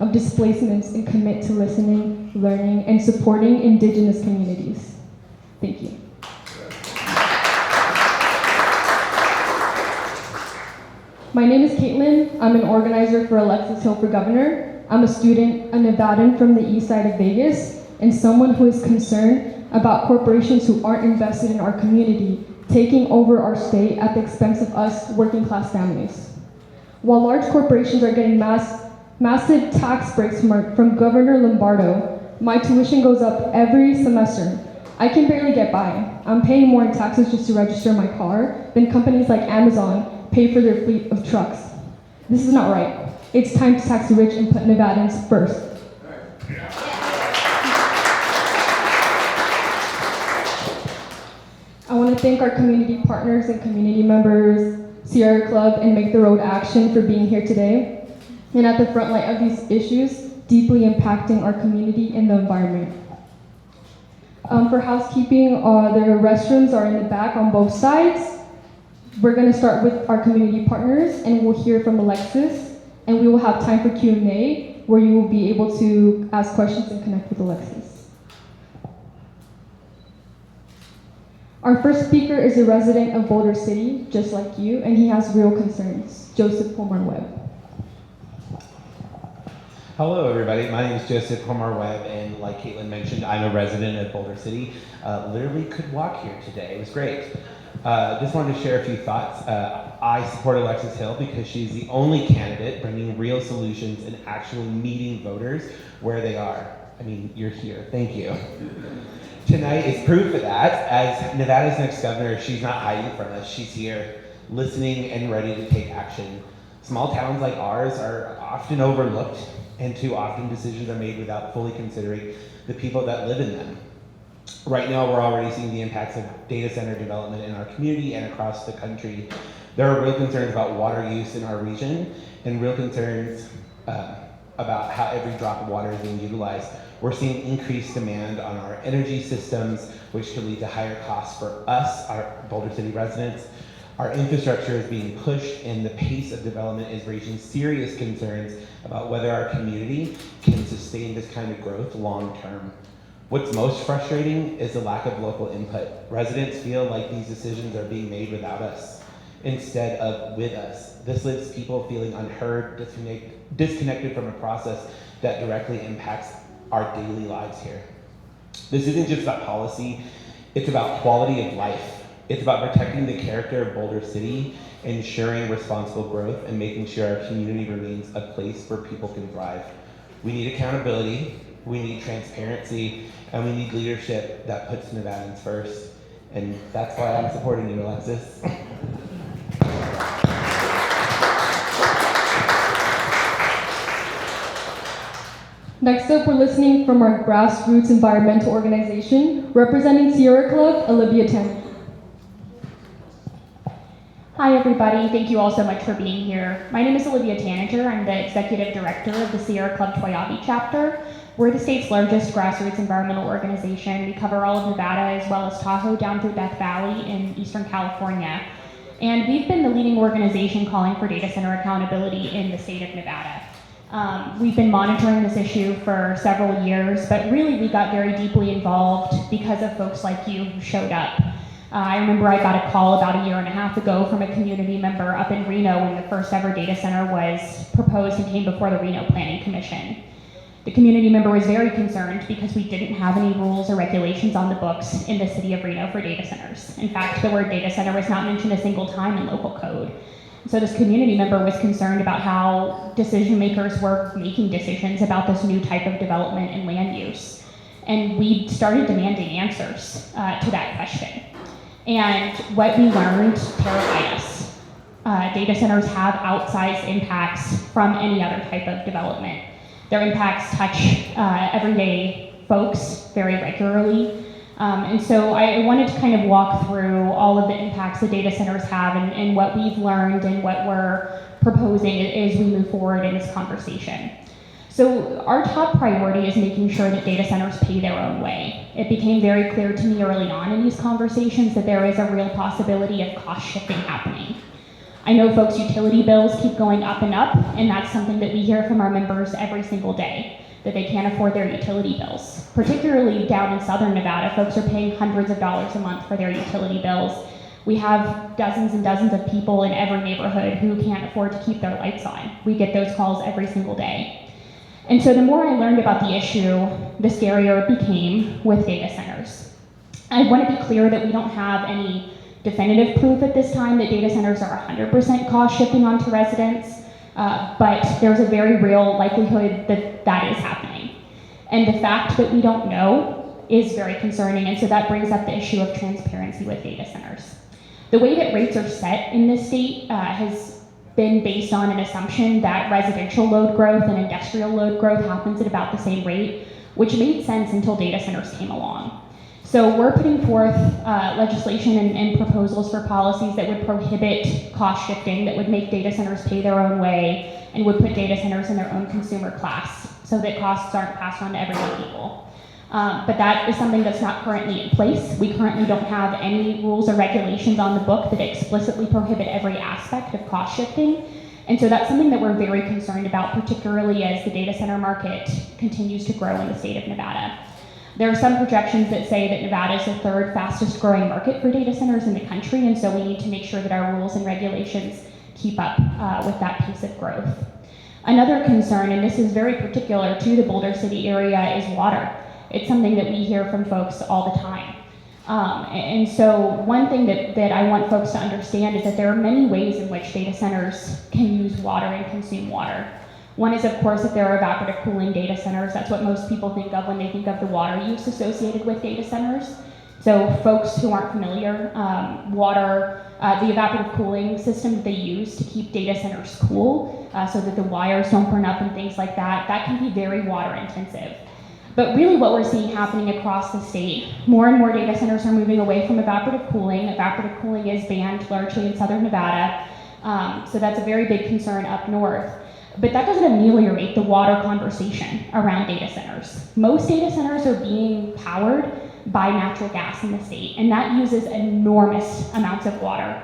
of displacements and commit to listening, learning, and supporting Indigenous communities. Thank you. My name is Kaitlyn. I'm an organizer for Alexis Hill for Governor. I'm a student, a Nevadan from the east side of Vegas, and someone who is concerned about corporations who aren't invested in our community taking over our state at the expense of us working class families. While large corporations are getting massive tax breaks from Governor Lombardo, my tuition goes up every semester. I can barely get by. I'm paying more in taxes just to register my car than companies like Amazon pay for their fleet of trucks. This is not right. It's time to tax the rich and put Nevadans first. I want to thank our community partners and community members, Sierra Club, and Make the Road Action for being here today, and at the front line of these issues deeply impacting our community and the environment. For housekeeping, the restrooms are in the back on both sides. We're going to start with our community partners, and we'll hear from Alexis, and we will have time for Q&A, where you will be able to ask questions and connect with Alexis. Our first speaker is a resident of Boulder City, just like you, and he has real concerns. Joseph Pomar-Webb. Hello, everybody. My name is Joseph Pomar-Webb, and like Kaitlyn mentioned, I'm a resident of Boulder City. Literally could walk here today. It was great. Just wanted to share a few thoughts. I support Alexis Hill because she's the only candidate bringing real solutions and actually meeting voters where they are. I mean, you're here. Thank you. Tonight is proof of that. As Nevada's next governor, she's not hiding from us. She's here, listening and ready to take action. Small towns like ours are often overlooked, and too often decisions are made without fully considering the people that live in them. Right now, we're already seeing the impacts of data center development in our community and across the country. There are real concerns about water use in our region, and real concerns about how every drop of water is being utilized. We're seeing increased demand on our energy systems, which could lead to higher costs for us, our Boulder City residents. Our infrastructure is being pushed, and the pace of development is raising serious concerns about whether our community can sustain this kind of growth long term. What's most frustrating is the lack of local input. Residents feel like these decisions are being made without us, instead of with us. This leaves people feeling unheard, disconnected from a process that directly impacts our daily lives here. This isn't just about policy, it's about quality of life. It's about protecting the character of Boulder City, ensuring responsible growth, and making sure our community remains a place where people can thrive. We need accountability, we need transparency, and we need leadership that puts Nevadans first. And that's why I'm supporting you, Alexis. Next up, we're listening from our grassroots environmental organization, representing Sierra Club, Olivia Tanager. Hi everybody, thank you all so much for being here. My name is Olivia Tanager. I'm the executive director of the Sierra Club Toiyabe Chapter. We're the state's largest grassroots environmental organization. We cover all of Nevada as well as Tahoe down through Death Valley in Eastern California. And we've been the leading organization calling for data center accountability in the state of Nevada. We've been monitoring this issue for several years, but really we got very deeply involved because of folks like you who showed up. I remember I got a call about a year and a half ago from a community member up in Reno when the first ever data center was proposed and came before the Reno Planning Commission. The community member was very concerned because we didn't have any rules or regulations on the books in the city of Reno for data centers. In fact, the word data center was not mentioned a single time in local code. So this community member was concerned about how decision makers were making decisions about this new type of development and land use. And we started demanding answers to that question. And what we learned terrified us. Data centers have outsized impacts from any other type of development. Their impacts touch everyday folks very regularly. And so I wanted to kind of walk through all of the impacts the data centers have and what we've learned and what we're proposing as we move forward in this conversation. So our top priority is making sure that data centers pay their own way. It became very clear to me early on in these conversations that there is a real possibility of cost shifting happening. I know folks' utility bills keep going up and up, and that's something that we hear from our members every single day, that they can't afford their utility bills. Particularly down in southern Nevada, folks are paying hundreds of dollars a month for their utility bills. We have dozens and dozens of people in every neighborhood who can't afford to keep their lights on. We get those calls every single day. And so the more I learned about the issue, the scarier it became with data centers. I want to be clear that we don't have any definitive proof at this time that data centers are 100% cost shifting onto residents, but there's a very real likelihood that that is happening. And the fact that we don't know is very concerning, and so that brings up the issue of transparency with data centers. The way that rates are set in this state has been based on an assumption that residential load growth and industrial load growth happens at about the same rate, which made sense until data centers came along. So we're putting forth legislation and proposals for policies that would prohibit cost shifting, that would make data centers pay their own way, and would put data centers in their own consumer class so that costs aren't passed on to everyday people. But that is something that's not currently in place. We currently don't have any rules or regulations on the book that explicitly prohibit every aspect of cost shifting. And so that's something that we're very concerned about, particularly as the data center market continues to grow in the state of Nevada. There are some projections that say that Nevada is the third fastest growing market for data centers in the country, and so we need to make sure that our rules and regulations keep up with that pace of growth. Another concern, and this is very particular to the Boulder City area, is water. It's something that we hear from folks all the time. And so one thing that I want folks to understand is that there are many ways in which data centers can use water and consume water. One is, of course, that there are evaporative cooling data centers. That's what most people think of when they think of the water use associated with data centers. So folks who aren't familiar, the evaporative cooling system that they use to keep data centers cool so that the wires don't burn up and things like that, that can be very water intensive. But really what we're seeing happening across the state, more and more data centers are moving away from evaporative cooling. Evaporative cooling is banned largely in southern Nevada, so that's a very big concern up north. But that doesn't ameliorate the water conversation around data centers. Most data centers are being powered by natural gas in the state, and that uses enormous amounts of water.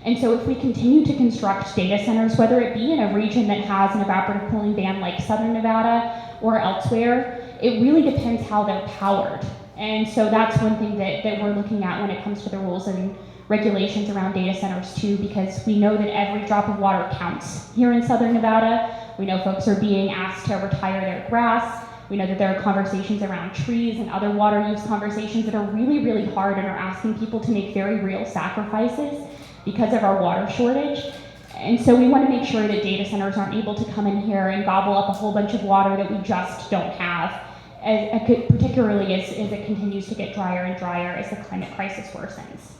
And so if we continue to construct data centers, whether it be in a region that has an evaporative cooling ban like southern Nevada or elsewhere, it really depends how they're powered. And so that's one thing that we're looking at when it comes to the rules and regulations around data centers too, because we know that every drop of water counts here in southern Nevada. We know folks are being asked to retire their grass. We know that there are conversations around trees and other water use conversations that are really, really hard and are asking people to make very real sacrifices because of our water shortage. And so we want to make sure that data centers aren't able to come in here and gobble up a whole bunch of water that we just don't have, particularly as it continues to get drier and drier as the climate crisis worsens.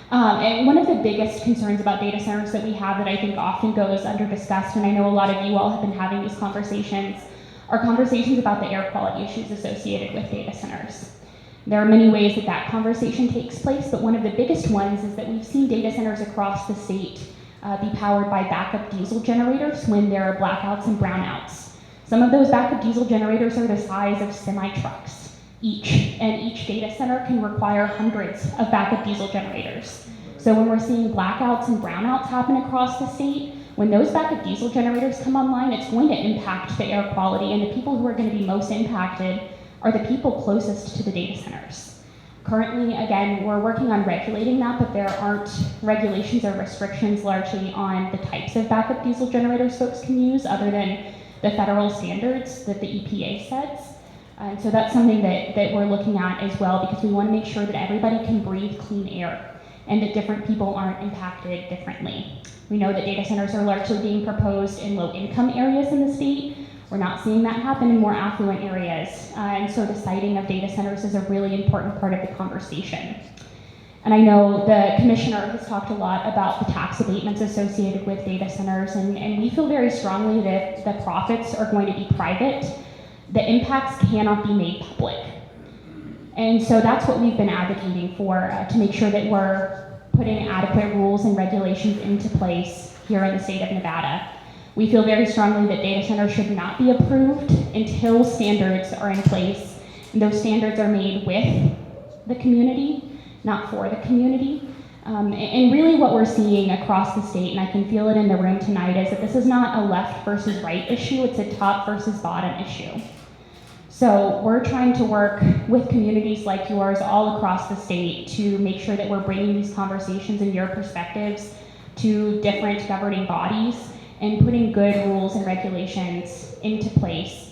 And one of the biggest concerns about data centers that we have that I think often goes under discussed, and I know a lot of you all have been having these conversations, are conversations about the air quality issues associated with data centers. There are many ways that that conversation takes place, but one of the biggest ones is that we've seen data centers across the state be powered by backup diesel generators when there are blackouts and brownouts. Some of those backup diesel generators are the size of semi-trucks each, and each data center can require hundreds of backup diesel generators. So when we're seeing blackouts and brownouts happen across the state, when those backup diesel generators come online, it's going to impact the air quality, and the people who are going to be most impacted are the people closest to the data centers. Currently, again, we're working on regulating that, but there aren't regulations or restrictions largely on the types of backup diesel generators folks can use other than the federal standards that the EPA sets. And so that's something that we're looking at as well, because we want to make sure that everybody can breathe clean air and that different people aren't impacted differently. We know that data centers are largely being proposed in low-income areas in the state. We're not seeing that happen in more affluent areas. And so the siting of data centers is a really important part of the conversation. And I know the commissioner has talked a lot about the tax abatements associated with data centers, and we feel very strongly that the profits are going to be private. The impacts cannot be made public. And so that's what we've been advocating for, to make sure that we're putting adequate rules and regulations into place here in the state of Nevada. We feel very strongly that data centers should not be approved until standards are in place, and those standards are made with the community, not for the community. And really what we're seeing across the state, and I can feel it in the room tonight, is that this is not a left versus right issue, it's a top versus bottom issue. So we're trying to work with communities like yours all across the state to make sure that we're bringing these conversations and your perspectives to different governing bodies and putting good rules and regulations into place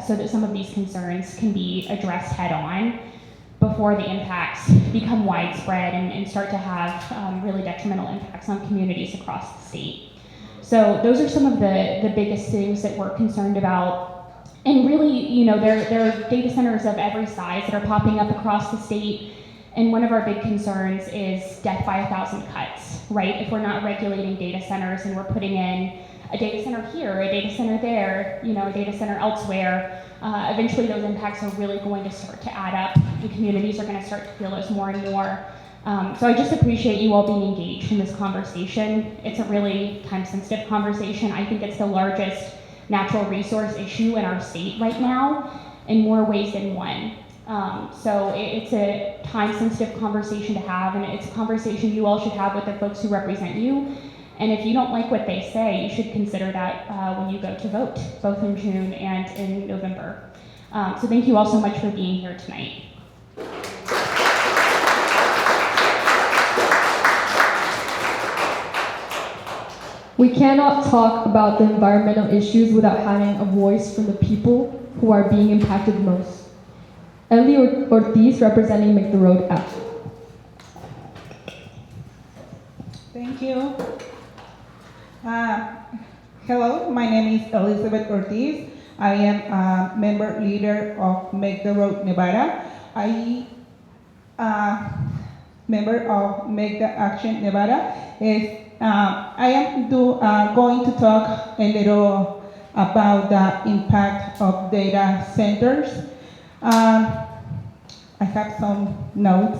so that some of these concerns can be addressed head on before the impacts become widespread and start to have really detrimental impacts on communities across the state. So those are some of the biggest things that we're concerned about. And really, you know, there are data centers of every size that are popping up across the state. And one of our big concerns is death by 1,000 cuts, right? If we're not regulating data centers and we're putting in a data center here, a data center there, you know, a data center elsewhere, eventually those impacts are really going to start to add up and communities are going to start to feel those more and more. So I just appreciate you all being engaged in this conversation. It's a really time-sensitive conversation. I think it's the largest natural resource issue in our state right now in more ways than one. So it's a time-sensitive conversation to have, and it's a conversation you all should have with the folks who represent you. And if you don't like what they say, you should consider that when you go to vote, both in June and in November. So thank you all so much for being here tonight. We cannot talk about the environmental issues without having a voice from the people who are being impacted most. Ellie Ortiz, representing Make the Road Out. Thank you. Hello, my name is Elizabeth Ortiz. I am a member leader of Make the Road Nevada. I member of Make the Action Nevada. I am going to talk a little about the impact of data centers. I have some notes.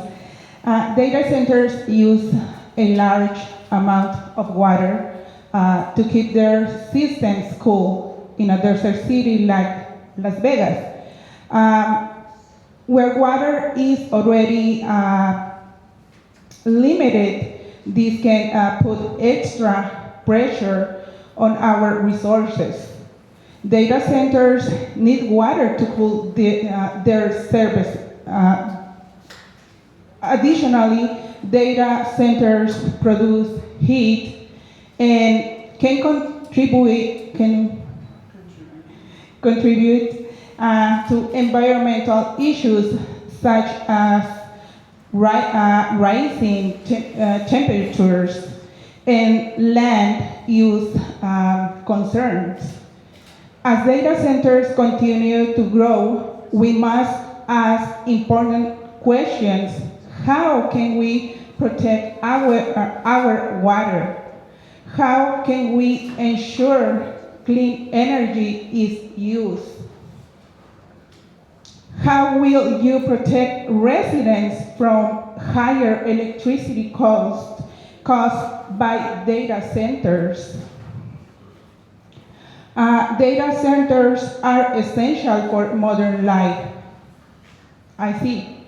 Data centers use a large amount of water to keep their systems cool in a desert city like Las Vegas, where water is already limited. This can put extra pressure on our resources. Data centers need water to cool their service. Additionally, data centers produce heat and can contribute to environmental issues such as rising temperatures and land use concerns. As data centers continue to grow, we must ask important questions. How can we protect our water? How can we ensure clean energy is used? How will you protect residents from higher electricity costs caused by data centers? Data centers are essential for modern life. I see.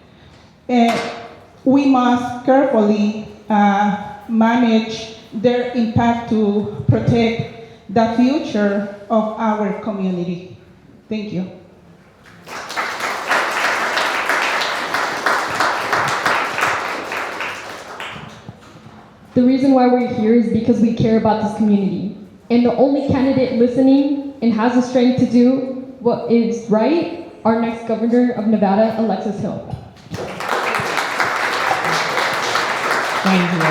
We must carefully manage their impact to protect the future of our community. Thank you. The reason why we're here is because we care about this community. And the only candidate listening and has the strength to do what is right, our next governor of Nevada, Alexis Hill. Thank you.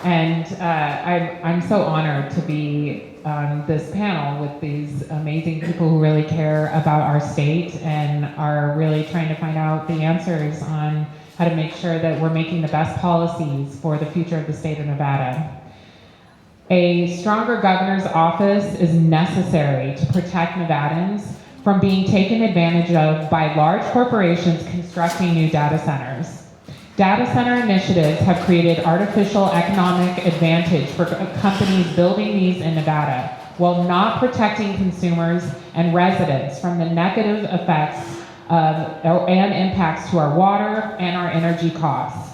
And I'm so honored to be on this panel with these amazing people who really care about our state and are really trying to find out the answers on how to make sure that we're making the best policies for the future of the state of Nevada. A stronger governor's office is necessary to protect Nevadans from being taken advantage of by large corporations constructing new data centers. Data center initiatives have created artificial economic advantage for companies building these in Nevada, while not protecting consumers and residents from the negative effects and impacts to our water and our energy costs.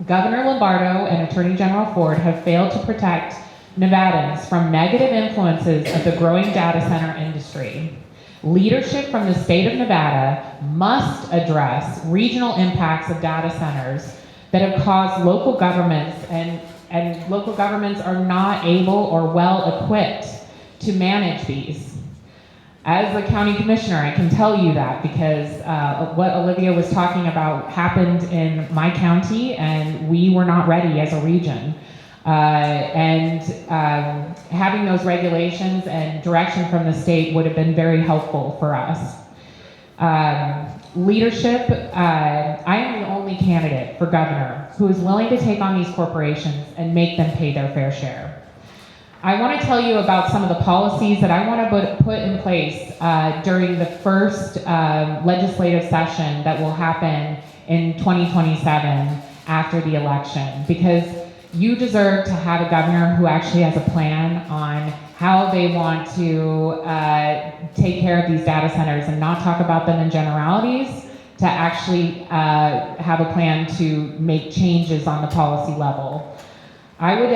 Governor Lombardo and Attorney General Ford have failed to protect Nevadans from negative influences of the growing data center industry. Leadership from the state of Nevada must address regional impacts of data centers that have caused local governments, and local governments are not able or well equipped to manage these. As a county commissioner, I can tell you that because what Olivia was talking about happened in my county, and we were not ready as a region. Having those regulations and direction from the state would have been very helpful for us. Leadership, I am the only candidate for governor who is willing to take on these corporations and make them pay their fair share. I want to tell you about some of the policies that I want to put in place during the first legislative session that will happen in 2027 after the election, because you deserve to have a governor who actually has a plan on how they want to take care of these data centers and not talk about them in generalities, to actually have a plan to make changes on the policy level. I would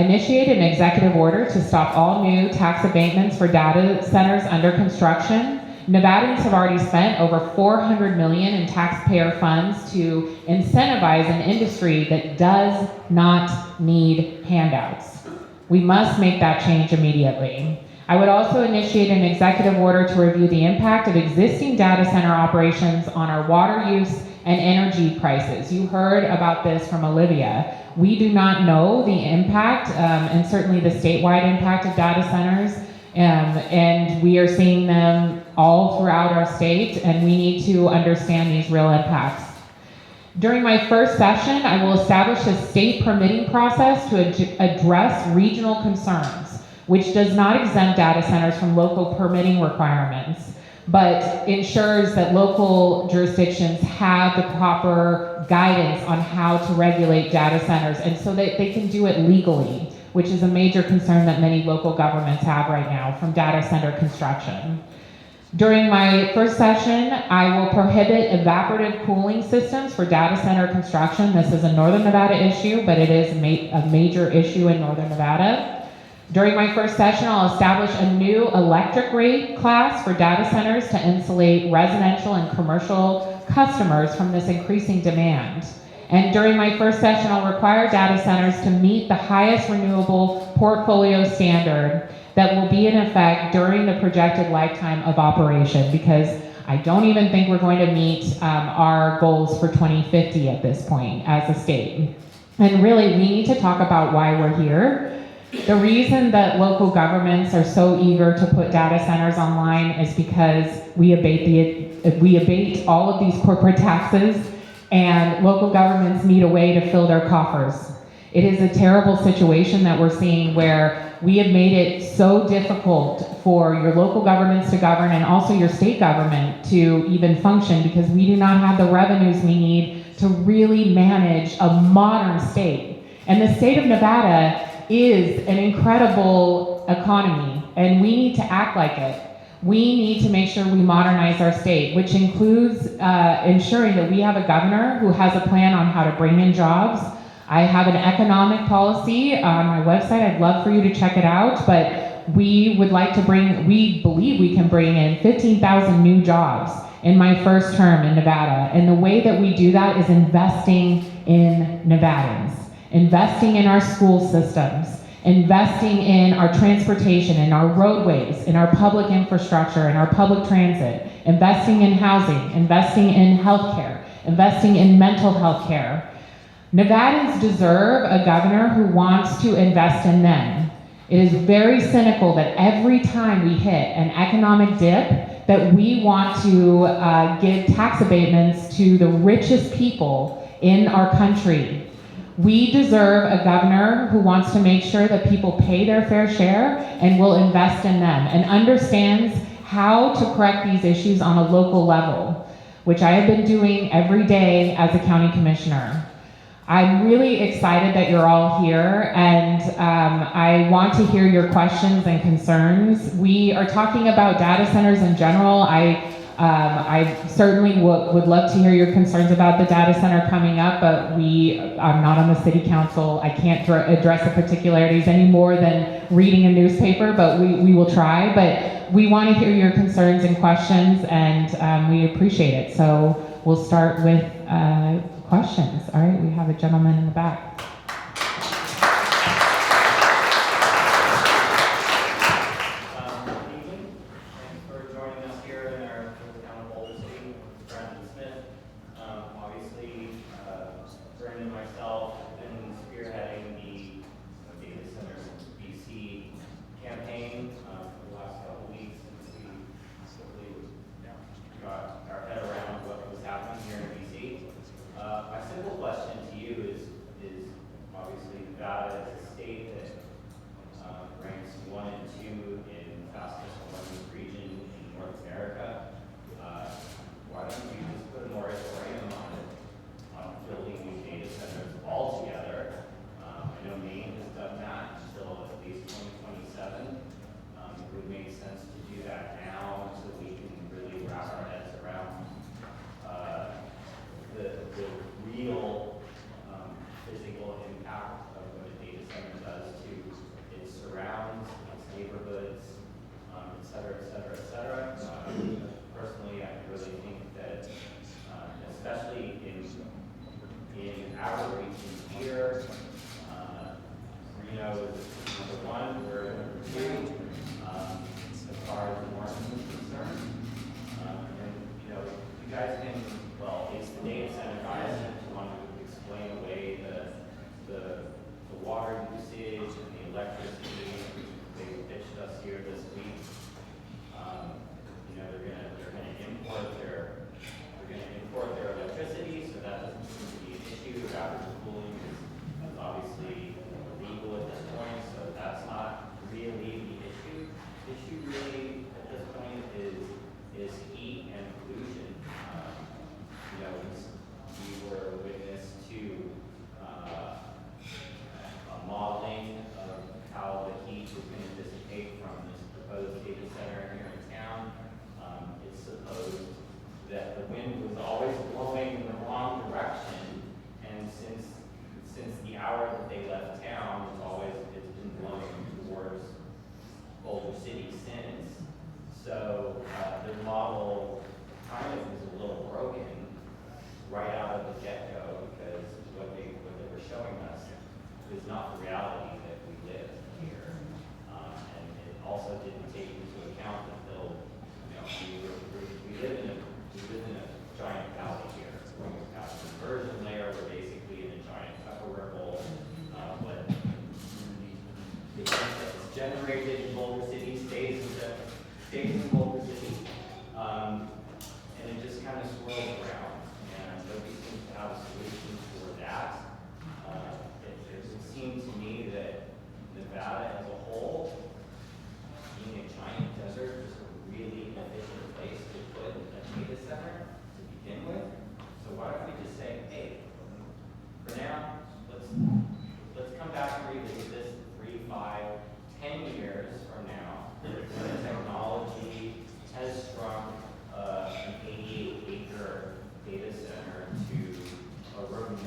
initiate an executive order to stop all new tax abatements for data centers under construction. Nevadans have already spent over $400 million in taxpayer funds to incentivize an industry that does not need handouts. We must make that change immediately. I would also initiate an executive order to review the impact of existing data center operations on our water use and energy prices. You heard about this from Olivia. We do not know the impact, and certainly the statewide impact of data centers, and we are seeing them all throughout our state, and we need to understand these real impacts. During my first session, I will establish a state permitting process to address regional concerns, which does not exempt data centers from local permitting requirements, but ensures that local jurisdictions have the proper guidance on how to regulate data centers, and so that they can do it legally, which is a major concern that many local governments have right now from data center construction. During my first session, I will prohibit evaporative cooling systems for data center construction. This is a Northern Nevada issue, but it is a major issue in Northern Nevada. During my first session, I'll establish a new electric rate class for data centers to insulate residential and commercial customers from this increasing demand. And during my first session, I'll require data centers to meet the highest renewable portfolio standard that will be in effect during the projected lifetime of operation, because I don't even think we're going to meet our goals for 2050 at this point as a state. And really, we need to talk about why we're here. The reason that local governments are so eager to put data centers online is because we abate all of these corporate taxes, and local governments need a way to fill their coffers. It is a terrible situation that we're seeing where we have made it so difficult for your local governments to govern and also your state government to even function, because we do not have the revenues we need to really manage a modern state. And the state of Nevada is an incredible economy, and we need to act like it. We need to make sure we modernize our state, which includes ensuring that we have a governor who has a plan on how to bring in jobs. I have an economic policy on my website. I'd love for you to check it out, but we believe we can bring in 15,000 new jobs in my first term in Nevada. And the way that we do that is investing in Nevadans, investing in our school systems, investing in our transportation, in our roadways, in our public infrastructure, in our public transit, investing in housing, investing in healthcare, investing in mental health care. Nevadans deserve a governor who wants to invest in them. It is very cynical that every time we hit an economic dip that we want to give tax abatements to the richest people in our country. We deserve a governor who wants to make sure that people pay their fair share and will invest in them and understands how to correct these issues on a local level, which I have been doing every day as a county commissioner. I'm really excited that you're all here, and I want to hear your questions and concerns. We are talking about data centers in general. I I certainly would love to hear your concerns about the data center coming up, but I'm not on the city council. I can't address the particularities any more than reading a newspaper, but we will try. But we want to hear your concerns and questions, and we appreciate it. So we'll start with questions. All right, we have a gentleman in the back. An 88-acre data center to a urban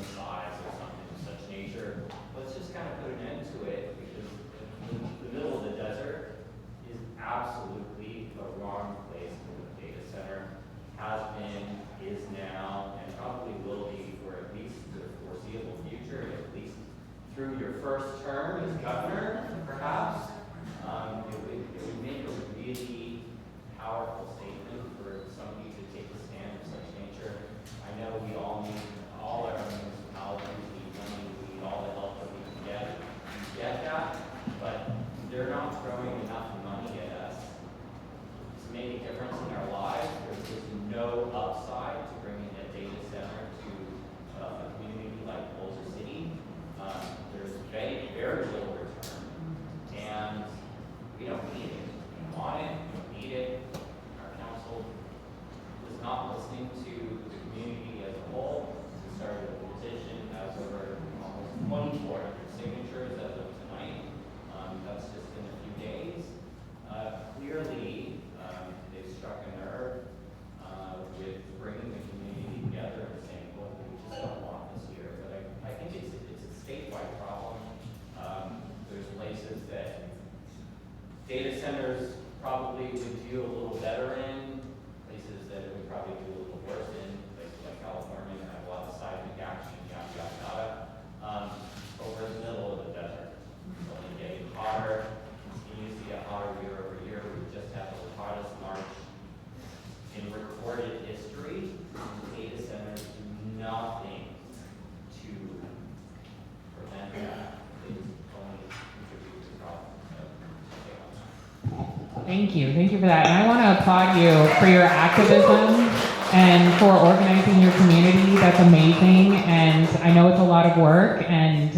Thank you for that. And I want to applaud you for your activism and for organizing your community. That's amazing. And I know it's a lot of work. And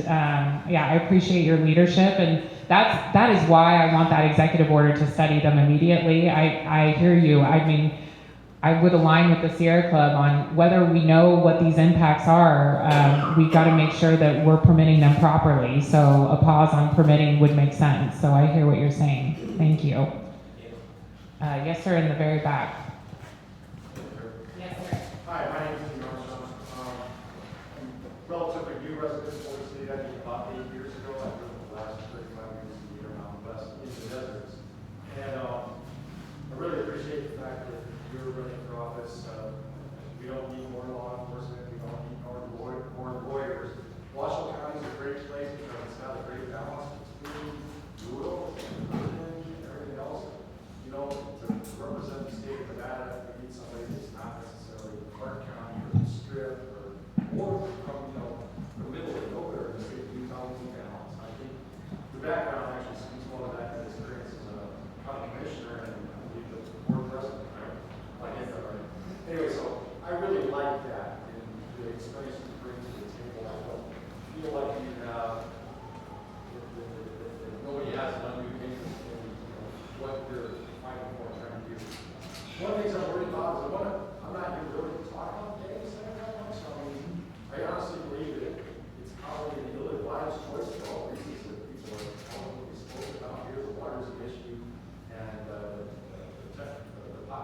yeah, I appreciate your leadership. And that is why I want that executive order to study them immediately. I hear you. I mean, I would align with the Sierra Club on whether we know what these impacts are. We've got to make sure that we're permitting them properly. So a pause on permitting would make sense. So I hear what you're saying. Thank you. Yes, sir, in the very back. Yes, sir. Hi, my name is Steve Armstrong. I'm a relatively new resident of Boulder City. I came about 8 years ago. I've lived the last 35 years in the around west in the deserts. And I really appreciate the fact that you're running for office. We don't need more law enforcement. We don't need more lawyers. Washoe County is a great place because it's got a great balance between rural and urban and everything else. You know, to represent the state of Nevada, we need somebody that's not necessarily Clark County or the Strip or from, the middle of nowhere in the state of Utah and balance. I think the background actually speaks more to that experience as a county commissioner and I believe the board president, right? I get that right. Anyway, so I really like that and the experience you bring to the table. I don't feel like you have, that nobody has an undue interest in what you're fighting for and trying to do. One of the things I'm worried about is I'm not here really to talk about data center that much. I mean, I honestly believe that it's probably an ill-advised choice for all reasons that people are probably spoken about here. The water is an issue and the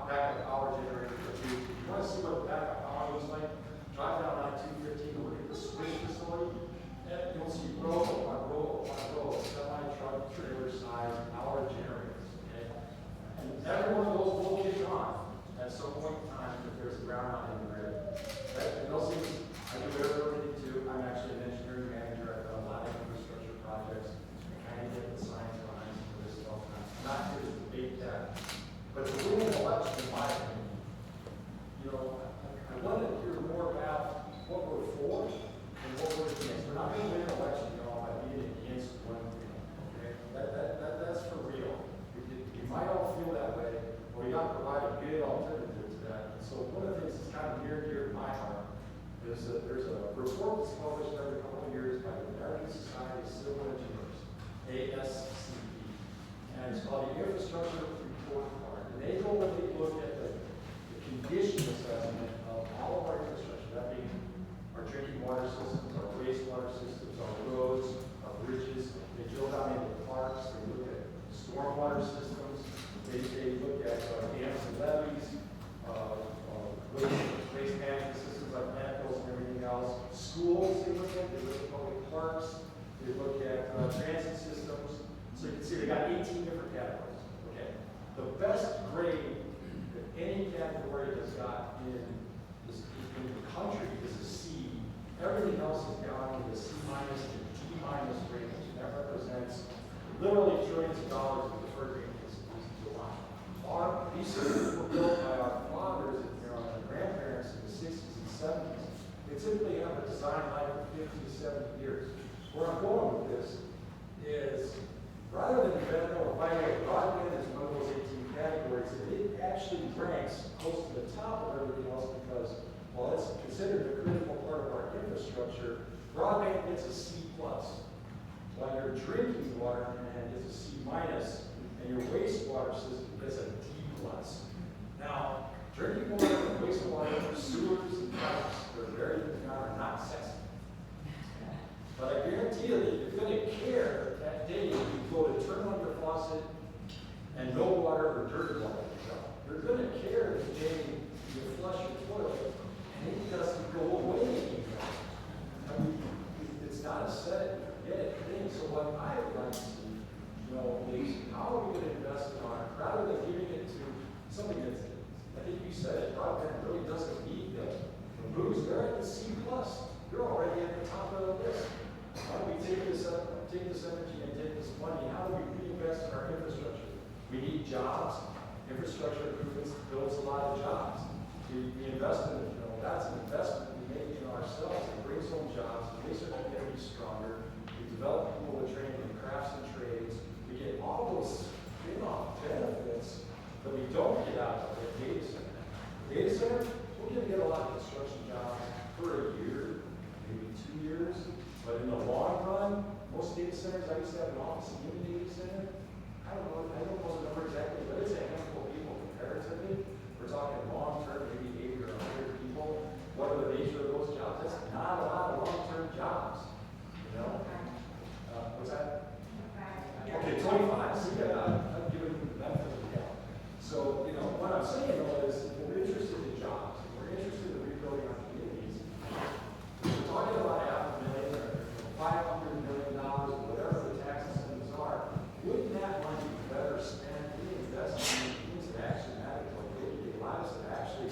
backup power generator for you. If you want to see what backup power looks like, drive down I-215 and look at the switch facility. And you'll see row on row on row of semi-truck trailer size power generators. Okay? And every one of those will kick on at some point in time if there's a brownout in the grid. And they'll see, I do everything too. I'm actually an engineering manager. I've done a lot of infrastructure projects. I kind of get the science behind some of this stuff. I'm not here to debate that. But to win an election, in my opinion, I want to hear more about what we're for and what we're against. We're not going to win an election, by being against one thing. Okay? That's for real. You might all feel that way, but we got to provide a good alternative to that. So one of the things that's kind of near and dear to my heart is that there's a report that's published every couple of years by the American Society of Civil Engineers, ASCE, and it's called the Infrastructure Report Card. And they go and they look at the condition assessment of all of our infrastructure, that being our drinking water systems, our wastewater systems, our roads, our bridges. They drill down into parks. They look at stormwater systems. They look at dams and levees, waste management systems like landfills and everything else. Schools they look at public parks. They look at transit systems. So you can see they got 18 different categories. Okay, the best grade that any category has got in the country is a C. Everything else is down to the C- to D- range. And that represents literally trillions of dollars of deferred maintenance to line. These systems were built by our fathers and our grandparents in the 60s and 70s. They typically have a design life of 50 to 70 years. Where I'm going with this is rather than broadband is one of those 18 categories, it actually ranks close to the top of everything else because while it's considered a critical part of our infrastructure, broadband gets a C+. While your drinking water gets a C-, and your wastewater system gets a D+. Now, drinking water and wastewater, sewers and pipes, are not sexy. But I guarantee you that you're going to care that day when you go to turn on your faucet and no water or dirty water comes out. You're going to care the day you flush your toilet and it doesn't go away. I mean, it's not a set it and forget it thing. So what I would like to see, is how are we going to invest in our, rather than giving it to something that's, I think you said it, broadband really doesn't need the booze. They're at the C+. You're already at the top of the list. How do we take this energy and take this money? How do we reinvest in our infrastructure? We need jobs. Infrastructure improvements builds a lot of jobs. We invest in it. That's an investment we make in ourselves. It brings home jobs. It makes our community stronger. We develop people to train in crafts and trades. We get all those spin-off benefits But we don't get out of the data center. Data center, we're going to get a lot of construction jobs for a year, maybe 2 years. But in the long run, most data centers, I used to have an office in the data center. I don't know the number exactly, but it's a handful of people comparatively. We're talking long-term, maybe 80 or 100 people. What are the nature of those jobs? That's not a lot of long-term jobs. You know? What's that? Okay, 25. So yeah, I'm giving you the benefit of the doubt. So, you know, what I'm saying though is, if we're interested in jobs, if we're interested in rebuilding our communities, we're talking about $500,000 or $500 million, or whatever the tax incentives are. Wouldn't that money be better spent reinvesting in things that actually matter to our day-to-day lives, that actually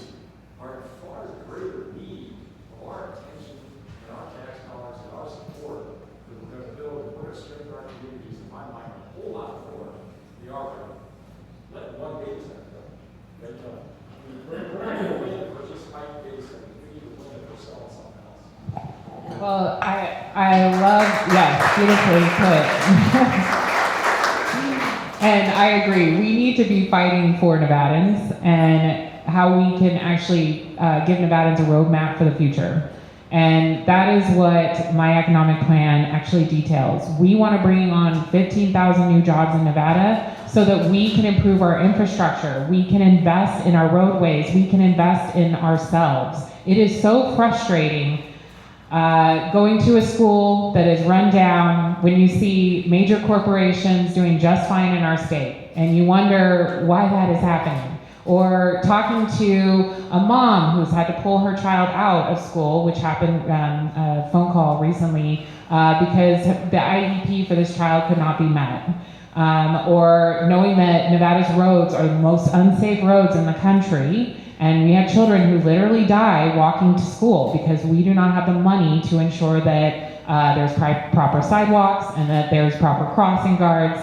are in far greater need of our attention and our tax dollars and our support? That we're going to build and put our strength in our communities, in my mind, a whole lot more than we are right now. Let one data center go. But, we're not going to win for just fighting data centers. We need to win it for selling something else. Well, I love, yes, beautifully put. And I agree, we need to be fighting for Nevadans and how we can actually give Nevadans a roadmap for the future. And that is what my economic plan actually details. We want to bring on 15,000 new jobs in Nevada so that we can improve our infrastructure, we can invest in our roadways, we can invest in ourselves. It is so frustrating going to a school that is run down when you see major corporations doing just fine in our state, and you wonder why that is happening. Or talking to a mom who's had to pull her child out of school, which happened a phone call recently, because the IEP for this child could not be met. Or knowing that Nevada's roads are the most unsafe roads in the country, and we have children who literally die walking to school because we do not have the money to ensure that there's proper sidewalks and that there's proper crossing guards.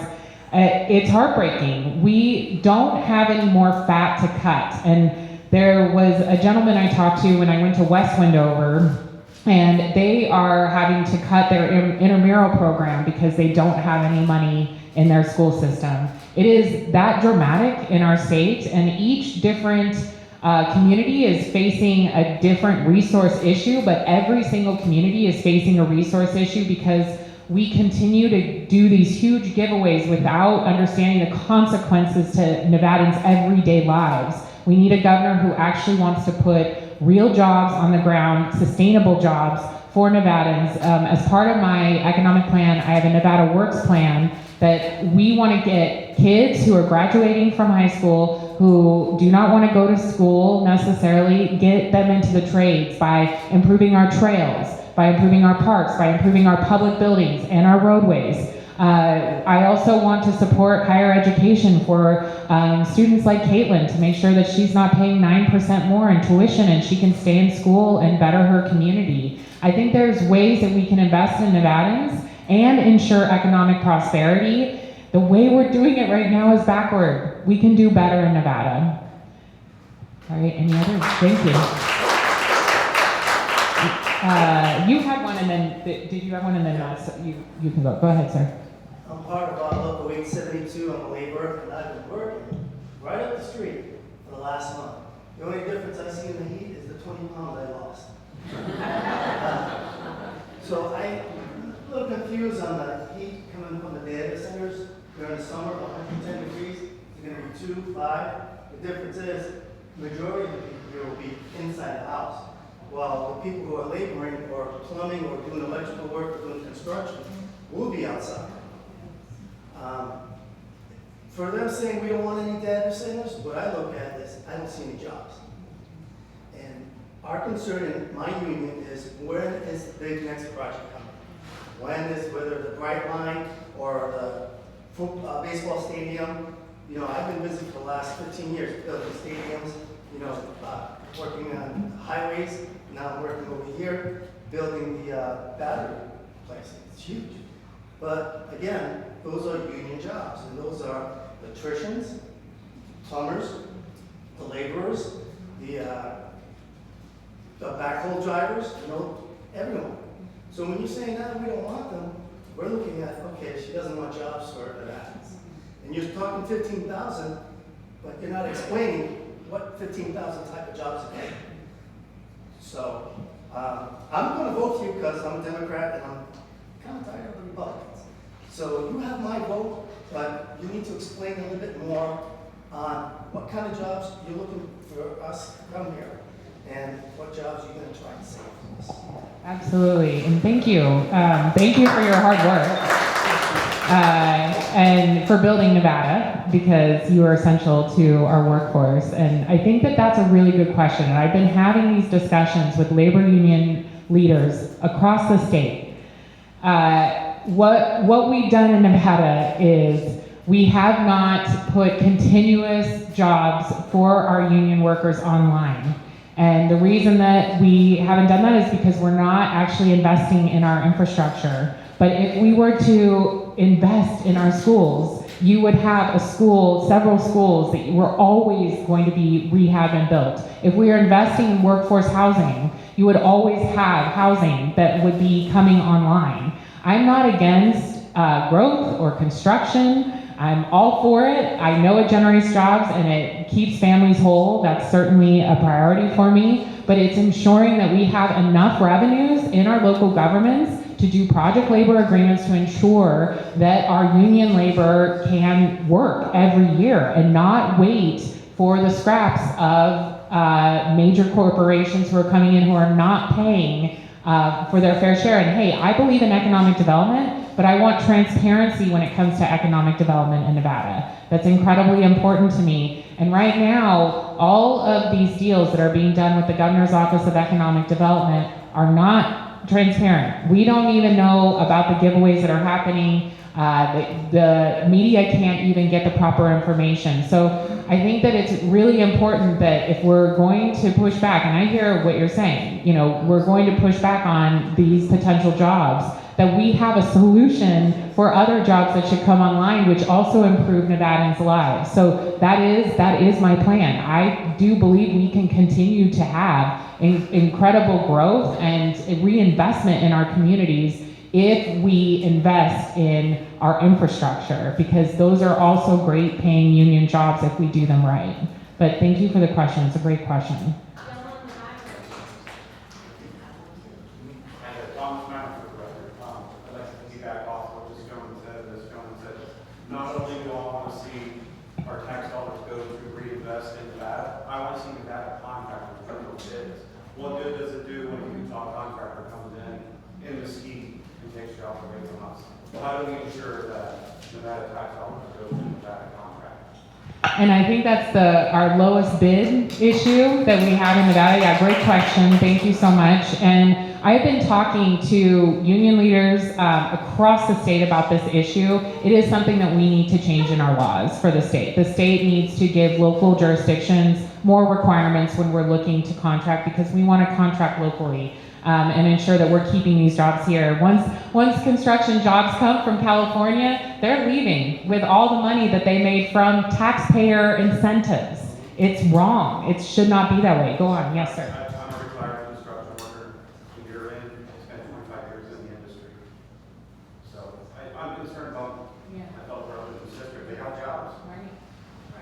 It's heartbreaking. We don't have any more fat to cut. And there was a gentleman I talked to when I went to West Wendover, and they are having to cut their intramural program because they don't have any money in their school system. It is that dramatic in our state, and each different community is facing a different resource issue, but every single community is facing a resource issue because we continue to do these huge giveaways without understanding the consequences to Nevadans' everyday lives. We need a governor who actually wants to put real jobs on the ground, sustainable jobs for Nevadans. As part of my economic plan, I have a Nevada Works plan that we want to get kids who are graduating from high school who do not want to go to school necessarily, get them into the trades by improving our trails, by improving our parks, by improving our public buildings and our roadways. I also want to support higher education for students like Kaitlyn to make sure that she's not paying 9% more in tuition and she can stay in school and better her community. I think there's ways that we can invest in Nevadans and ensure economic prosperity. The way we're doing it right now is backward. We can do better in Nevada. All right, any others? Thank you. You had one, and then did you have one, and then you can go. Go ahead, sir. I'm part of Local 872. I'm a laborer, and I've been working right up the street for the last month. The only difference I see in the heat is the 20 pounds I lost. So I'm a little confused on the heat coming from the data centers during the summer, 110 degrees. It's going to be 2, 5. The difference is the majority of the people here will be inside the house, while the people who are laboring or plumbing or doing electrical work or doing construction will be outside. For them saying we don't want any data centers, what I look at is I don't see any jobs. And our concern in my union is, when is the big next project coming? When is, whether the Bright Line or the baseball stadium? You know, I've been busy for the last 15 years building stadiums, you know, working on highways. Now I'm working over here, building the battery place. It's huge. But again, those are union jobs, and those are electricians, plumbers, the laborers, the backhoe drivers, you know, everyone. So when you're saying that we don't want them, we're looking at, okay, she doesn't want jobs for Nevadans. And you're talking 15,000, but you're not explaining what 15,000 type of jobs are getting. So I'm going to vote for you because I'm a Democrat and I'm kind of tired of the Republicans. So you have my vote, but you need to explain a little bit more on what kind of jobs you're looking for us to come here and what jobs you're going to try and save for us. Absolutely, and thank you. Thank you for your hard work and for building Nevada, because you are essential to our workforce. And I think that that's a really good question. And I've been having these discussions with labor union leaders across the state. What we've done in Nevada is we have not put continuous jobs for our union workers online. And the reason that we haven't done that is because we're not actually investing in our infrastructure. But if we were to invest in our schools, you would have a school, several schools that were always going to be rehabbed and built. If we are investing in workforce housing, you would always have housing that would be coming online. I'm not against growth or construction. I'm all for it. I know it generates jobs and it keeps families whole. That's certainly a priority for me. But it's ensuring that we have enough revenues in our local governments to do project labor agreements to ensure that our union labor can work every year and not wait for the scraps of major corporations who are coming in who are not paying for their fair share. And hey, I believe in economic development, but I want transparency when it comes to economic development in Nevada. That's incredibly important to me. And right now, all of these deals that are being done with the Governor's Office of Economic Development are not transparent. We don't even know about the giveaways that are happening. The media can't even get the proper information. So I think that it's really important that if we're going to push back, and I hear what you're saying, you know, we're going to push back on these potential jobs, that we have a solution for other jobs that should come online, which also improve Nevadans' lives. So that is my plan. I do believe we can continue to have incredible growth and reinvestment in our communities if we invest in our infrastructure, because those are also great paying union jobs if we do them right. But thank you for the question. It's a great question. Not only do I want to see our tax dollars go to reinvest in Nevada, I want to see Nevada contractors put those bids. What good does it do when a Utah contractor comes in the scheme and takes jobs away from us? Well, how do we ensure that Nevada tax dollars go to Nevada contractors? And I think that's our lowest bid issue that we have in Nevada. Yeah, great question. Thank you so much. And I've been talking to union leaders across the state about this issue. It is something that we need to change in our laws for the state. The state needs to give local jurisdictions more requirements when we're looking to contract, because we want to contract locally and ensure that we're keeping these jobs here. Once construction jobs come from California, they're leaving with all the money that they made from taxpayer incentives. It's wrong. It should not be that way. Go on. Yes, sir. I'm a retired construction worker. A year in, I spent 25 years in the industry. So I'm concerned about my fellow brothers and sisters. They have jobs. Right.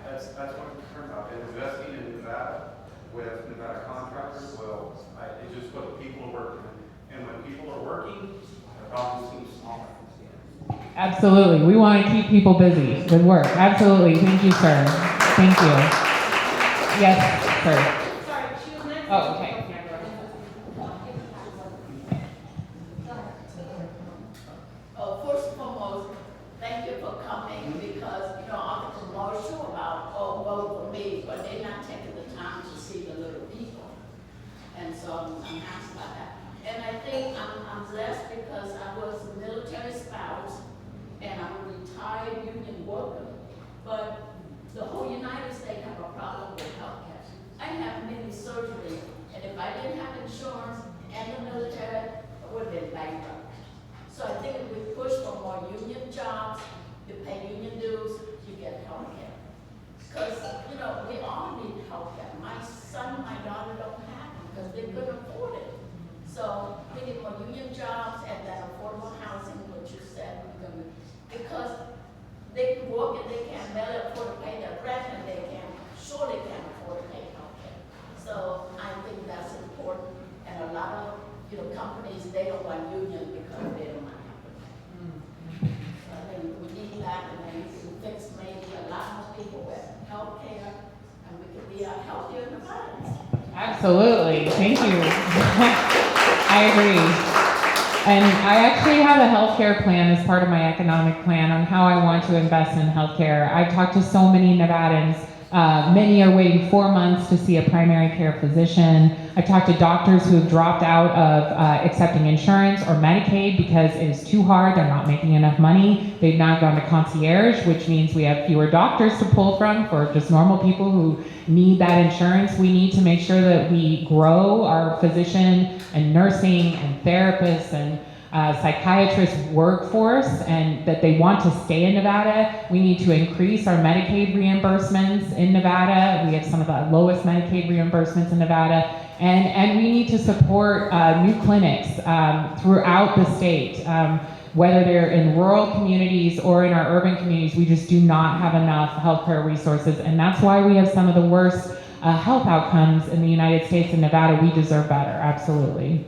That's what I'm concerned about. And investing in Nevada with Nevada contractors, well, it's just what people are working. And when people are working, the problem seems smaller. Absolutely. We want to keep people busy with work. Absolutely. Thank you, sir. Thank you. Yes, sir. Sorry, she was next. Oh, okay. Oh, first and foremost, thank you for coming, because, you know, I'm a commercial about, oh, vote for me, but they're not taking the time to see the little people. And so I'm happy about that. And I think I'm blessed because I was a military spouse and I'm a retired union worker. But the whole United States have a problem with healthcare. I have many surgeries, and if I didn't have insurance and the military, I would have been bankrupt. So I think if we push for more union jobs, you pay union dues, you get healthcare. Because, you know, we all need healthcare. My son and my daughter don't have them because they couldn't afford it. So we need more union jobs and then affordable housing, which you said we're going to, because they can work and they can't barely afford to pay their rent and they can't they don't want unions because they don't want to. So I think we need that, and then we can fix maybe a lot more people with health care, and we can be a healthier Nevadans. Absolutely, thank you. I agree. And I actually have a healthcare plan as part of my economic plan on how I want to invest in healthcare. I've talked to so many Nevadans. Many are waiting 4 months to see a primary care physician. I've talked to doctors who have dropped out of accepting insurance or Medicaid because it is too hard, they're not making enough money. They've now gone to concierge, which means we have fewer doctors to pull from for just normal people who need that insurance. We need to make sure that we grow our physician and nursing and therapists and psychiatrist workforce, and that they want to stay in Nevada. We need to increase our Medicaid reimbursements in Nevada. We have some of the lowest Medicaid reimbursements in Nevada. And we need to support new clinics throughout the state. Whether they're in rural communities or in our urban communities, we just do not have enough healthcare resources. And that's why we have some of the worst health outcomes in the United States and Nevada. We deserve better, absolutely.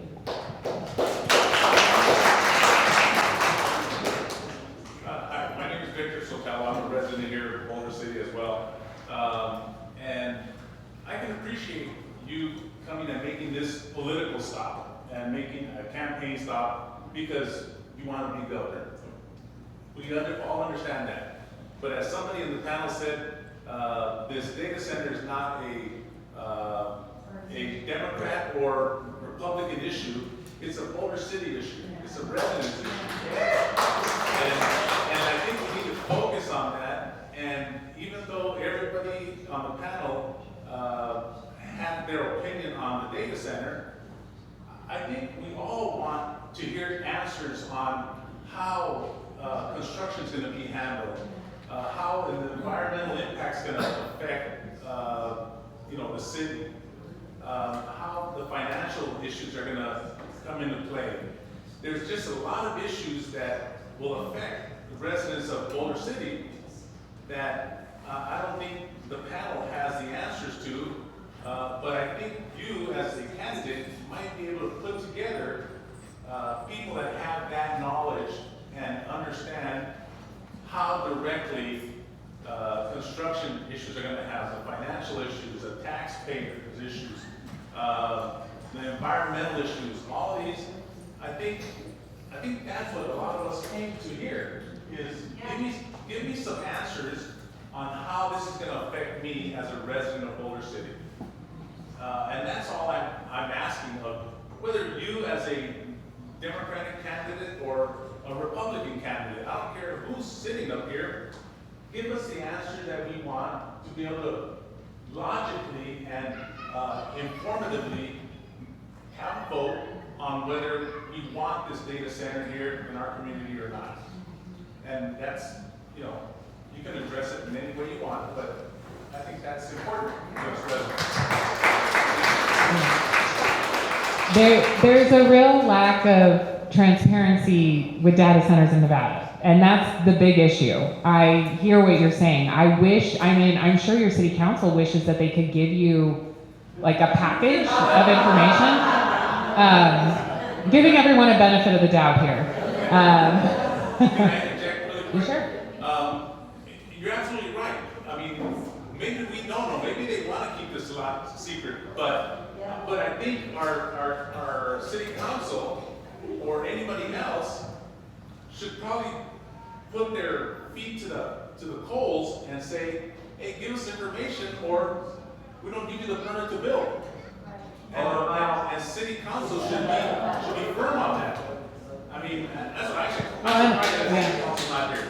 I'm a resident here of Boulder City as well. And I can appreciate you coming and making this political stop and making a campaign stop because you want to be governor. We all understand that. But as somebody in the panel said, this data center is not a Democrat or Republican issue. It's a Boulder City issue. It's a residence issue. And I think we need to focus on that. And even though everybody on the panel had their opinion on the data center, I think we all want to hear answers on how construction is going to be handled, how the environmental impact is going to affect the city, how the financial issues are going to come into play. There's just a lot of issues that will affect the residents of Boulder City that I don't think the panel has the answers to, but I think you as a candidate might be able to put together people that have that knowledge and understand how directly construction issues are going to have, the financial issues, the taxpayers issues, the environmental issues, all these. I think that's what a lot of us came to here is give me some answers on how this is going to affect me as a resident of Boulder City. And that's all I'm asking of whether you as a Democratic candidate or a Republican candidate, I don't care who's sitting up here, give us the answer that we want to be able to logically and informatively have a vote on whether we want this data center here in our community or not. And that's, you can address it in any way you want, but I think that's important to us residents. There's a real lack of transparency with data centers in Nevada, and that's the big issue. I hear what you're saying. I'm sure your city council wishes that they could give you like a package of information. Giving everyone a benefit of the doubt here. Can I interject really quick? Sure. You're absolutely right. I mean, maybe we don't know. Maybe they want to keep this a lot secret, but I think our city council or anybody else should probably put their feet to the coals and say, hey, give us information or we don't give you the permit to build. And city council should be firm on that. I mean, that's what I should. I'm surprised that city council's not here.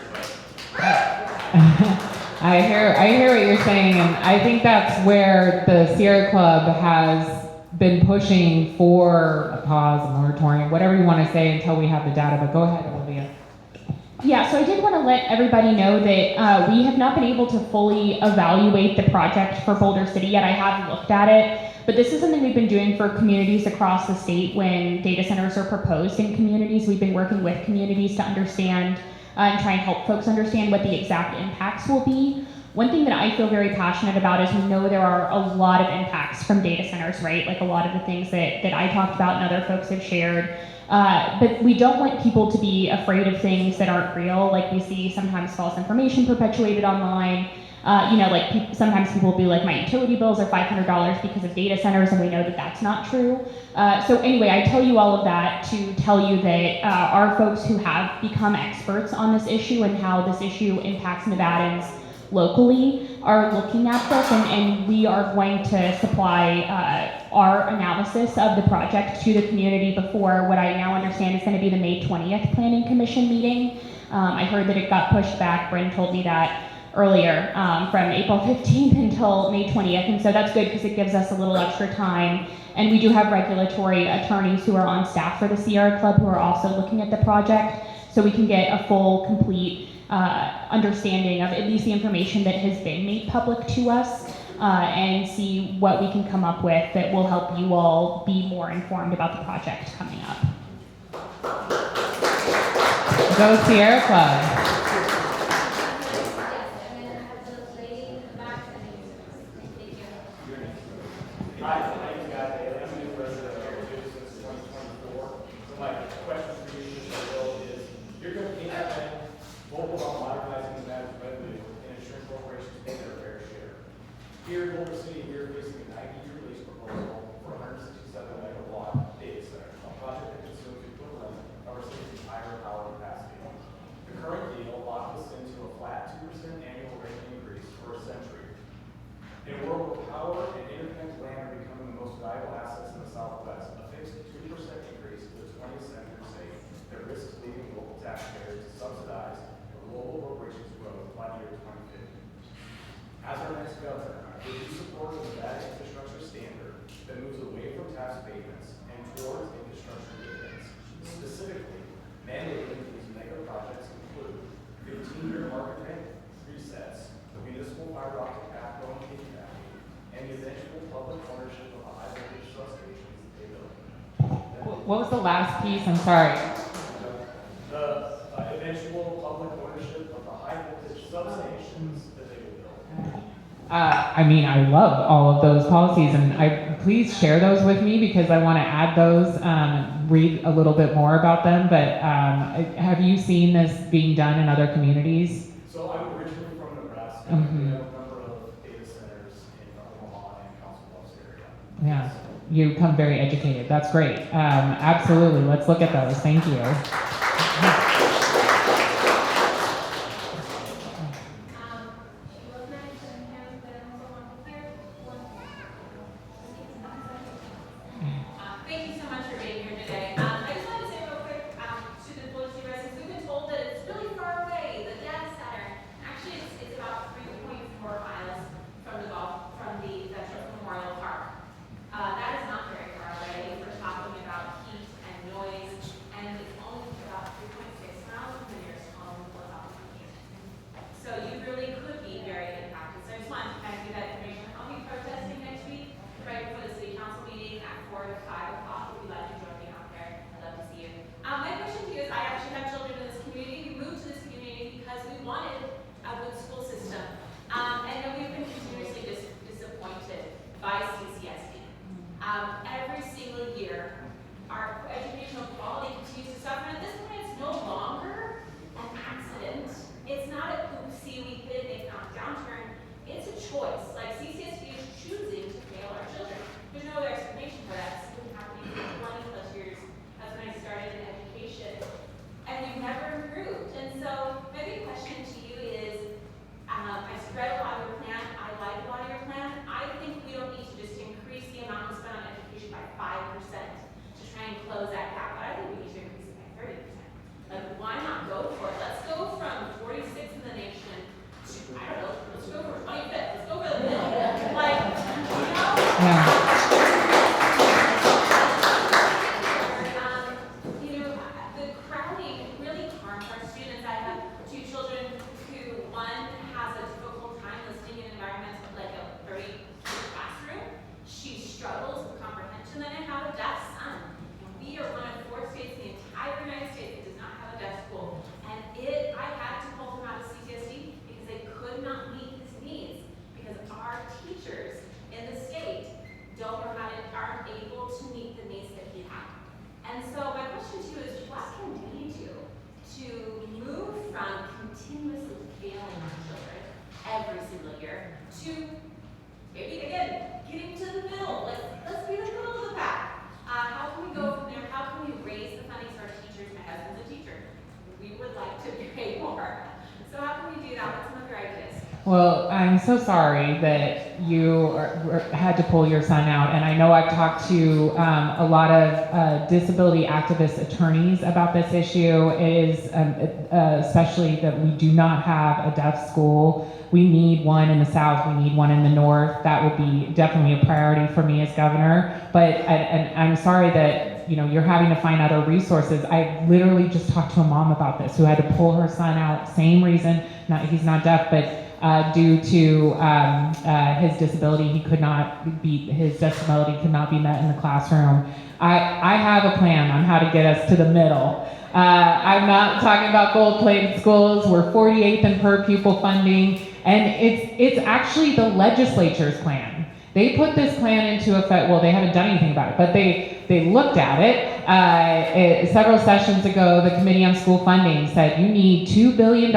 I hear what you're saying, and I think that's where the Sierra Club has been pushing for a pause, a moratorium, whatever you want to say until we have the data. But go ahead, Olivia. Yeah, so I did want to let everybody know that we have not been able to fully evaluate the project for Boulder City yet. I have looked at it, but this is something we've been doing for communities across the state when data centers are proposed in communities. We've been working with communities to understand and try and help folks understand what the exact impacts will be. One thing that I feel very passionate about is we know there are a lot of impacts from data centers, right? Like a lot of the things that I talked about and other folks have shared. But we don't want people to be afraid of things that aren't real. Like we see sometimes false information perpetuated online. Sometimes people will be like, my utility bills are $500 because of data centers, and we know that that's not true. So anyway, I tell you all of that to tell you that our folks who have become experts on this issue and how this issue impacts Nevadans locally are looking at this, and we are going to supply our analysis of the project to the community before what I now understand is going to be the May 20th Planning Commission meeting. I heard that it got pushed back. Bryn told me that earlier, from April 15th until May 20th, and so that's good because it gives us a little extra time. And we do have regulatory attorneys who are on staff for the Sierra Club who are also looking at the project, so we can get a full, complete understanding of at least the information that has been made public to us, and see what we can come up with that will help you all be more informed about the project coming up. Go Sierra Club. Hi, my name is Kaitlyn. I'm a new resident of Ortiz since 2024. So my question for you, Mr. Bill, is you're going to be vocal about modernizing Nevada's revenue and insurance corporations pay their fair share. Here in Boulder City, we are facing a 90-year lease proposal for a 167 megawatt data center, a project that consumes the equivalent of our city's entire power capacity. The current deal locks us into a flat 2% annual rate increase for a century. In a world where power and interconnected land are becoming the most valuable assets in the Southwest, a fixed 2% increase to the 20th century sake that risks leaving local taxpayers to subsidize the global corporations' growth by the year 2050. As our next governor, would you support a Nevada infrastructure standard that moves away from tax payments and towards infrastructure dividends? Specifically, mandating these mega projects include 15-year market rate resets, the municipal fiber optic backbone and the eventual public ownership of the high voltage substations that they build. What was the last piece? I'm sorry. The eventual public ownership of the high voltage substations that they will build. I love all of those policies, and please share those with me because I want to add those, read a little bit more about them. But have you seen this being done in other communities? So I'm originally from Nebraska. Mm-hmm. We have a number of data centers in Omaha and Council Bluffs area. Yeah, you come very educated. That's great. Absolutely. Let's look at those. Thank you. Thank you so much for being here today. I just wanted to say real quick to the Boulder City residents, we've been told that it's really far away, the data center. Actually, it's about 3.4 miles from the Veterans Memorial Park. That is not very far away. We're talking about heat and noise, and it's only about 3.6 miles from the nearest home or opportunity. So you really could be very impacted. So I just wanted to kind of give that information. I'll be protesting next week right before the city council meeting at 4 to 5 o'clock. If you'd like to join me out there, I'd love to see you. My question to you is, I actually have children in this community. We moved to this community because we wanted a good school system. And then we've been continuously disappointed by CCSD. Every single year, our educational quality continues to suffer. And at this point, it's no longer an accident. It's not a oopsie, we hit an economic downturn. It's a choice. Like CCSD is choosing to fail our children. There's no other explanation for that. It's been happening for 20 plus years. That's when I started in education. And we've never improved. And so my big question to you is, I read a lot of your plan. I like a lot of your plan. I think we don't need to just increase the amount we spend on education by 5% to try and close that gap. But I think we need to increase it by 30%. Like, why not go for it? Let's go from 46th in the nation to, I don't know, let's go for 25th. Let's go for the middle. so sorry that you had to pull your son out. And I know I've talked to a lot of disability activist attorneys about this issue. It is especially that we do not have a deaf school. We need one in the South, we need one in the North. That would be definitely a priority for me as governor. But, and I'm sorry that you're having to find other resources. I literally just talked to a mom about this who had to pull her son out, same reason, he's not deaf, but due to his disability, his disability could not be met in the classroom. I have a plan on how to get us to the middle. I'm not talking about gold-plated schools. We're 48th in per pupil funding, and it's actually the legislature's plan. They put this plan into effect. Well, they haven't done anything about it, but they looked at it. Several sessions ago, the Committee on School Funding said you need $2 billion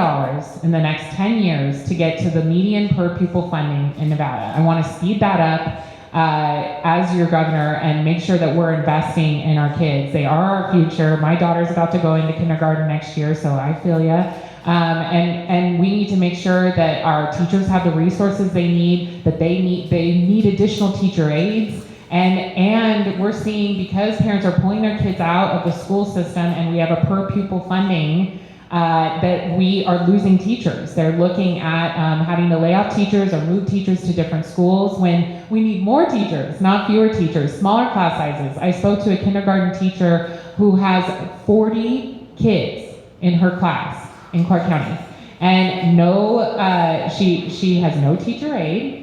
in the next 10 years to get to the median per pupil funding in Nevada. I want to speed that up as your governor and make sure that we're investing in our kids. They are our future. My daughter's about to go into kindergarten next year, so I feel ya. And we need to make sure that our teachers have the resources they need, that they need additional teacher aides. And we're seeing, because parents are pulling their kids out of the school system and we have a per pupil funding, that we are losing teachers. They're looking at having to lay off teachers or move teachers to different schools when we need more teachers, not fewer teachers, smaller class sizes. I spoke to a kindergarten teacher who has 40 kids in her class in Clark County. And she has no teacher aide,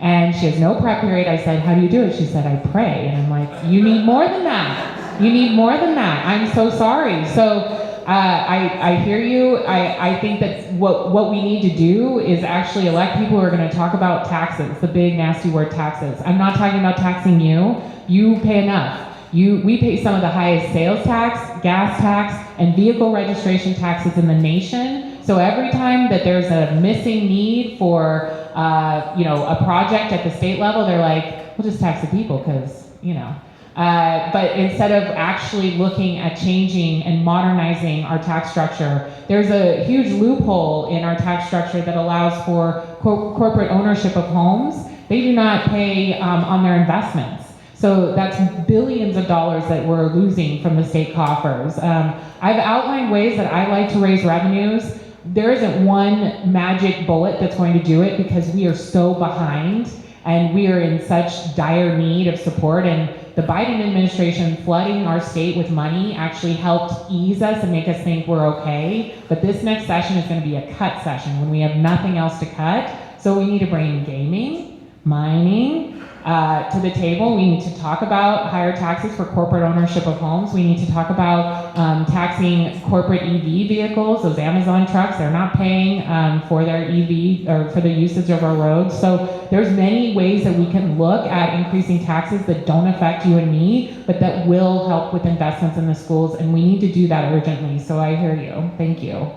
and she has no prep period. I said, how do you do it? She said, I pray. And I'm like, you need more than that. You need more than that. I'm so sorry. So I hear you. I think that what we need to do is actually elect people who are going to talk about taxes, the big nasty word taxes. I'm not talking about taxing you. You pay enough. We pay some of the highest sales tax, gas tax, and vehicle registration taxes in the nation. So every time that there's a missing need for a project at the state level, they're like, we'll just tax the people because, but instead of actually looking at changing and modernizing our tax structure, there's a huge loophole in our tax structure that allows for corporate ownership of homes. They do not pay on their investments. So that's billions of dollars that we're losing from the state coffers. I've outlined ways that I like to raise revenues. There isn't one magic bullet that's going to do it because we are so behind and we are in such dire need of support. And the Biden administration flooding our state with money actually helped ease us and make us think we're okay. But this next session is going to be a cut session when we have nothing else to cut. So we need to bring gaming, mining, to the table. We need to talk about higher taxes for corporate ownership of homes. We need to talk about taxing corporate EV vehicles, those Amazon trucks. They're not paying for their EV or for the usage of our roads. So there's many ways that we can look at increasing taxes that don't affect you and me, but that will help with investments in the schools, and we need to do that urgently. So I hear you. Thank you.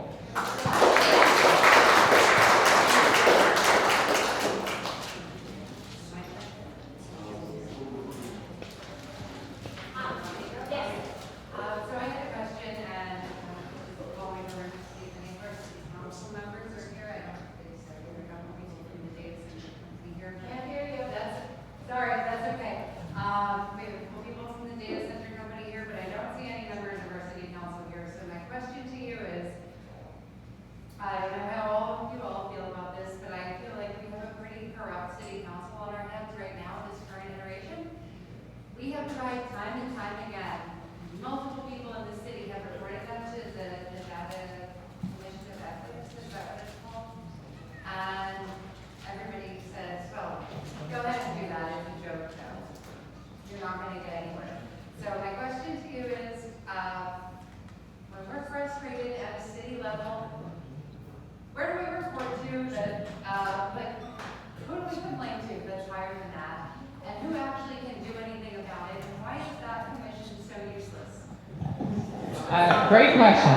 Great question.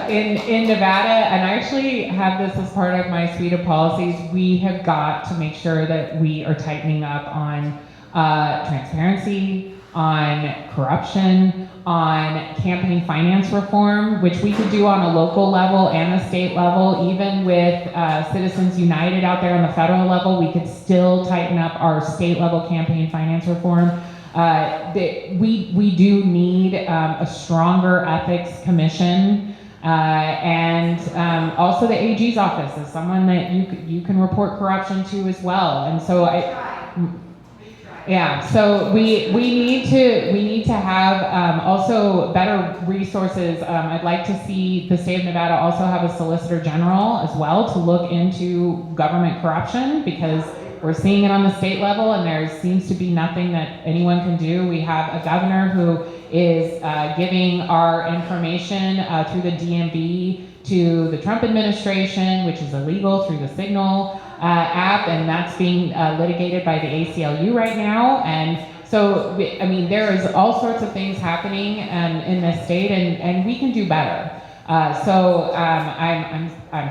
In Nevada, and I actually have this as part of my suite of policies, we have got to make sure that we are tightening up on transparency, on corruption, on campaign finance reform, which we could do on a local level and a state level. Even with Citizens United out there on the federal level, we could still tighten up our state level campaign finance reform. We do need a stronger ethics commission, and also the AG's office is someone that you can report corruption to as well. And so so we need to have also better resources. I'd like to see the state of Nevada also have a solicitor general as well to look into government corruption, because we're seeing it on the state level and there seems to be nothing that anyone can do. We have a governor who is giving our information through the DMV to the Trump administration, which is illegal, through the Signal app, and that's being litigated by the ACLU right now. And so, I mean, there is all sorts of things happening in this state, and we can do better. I'm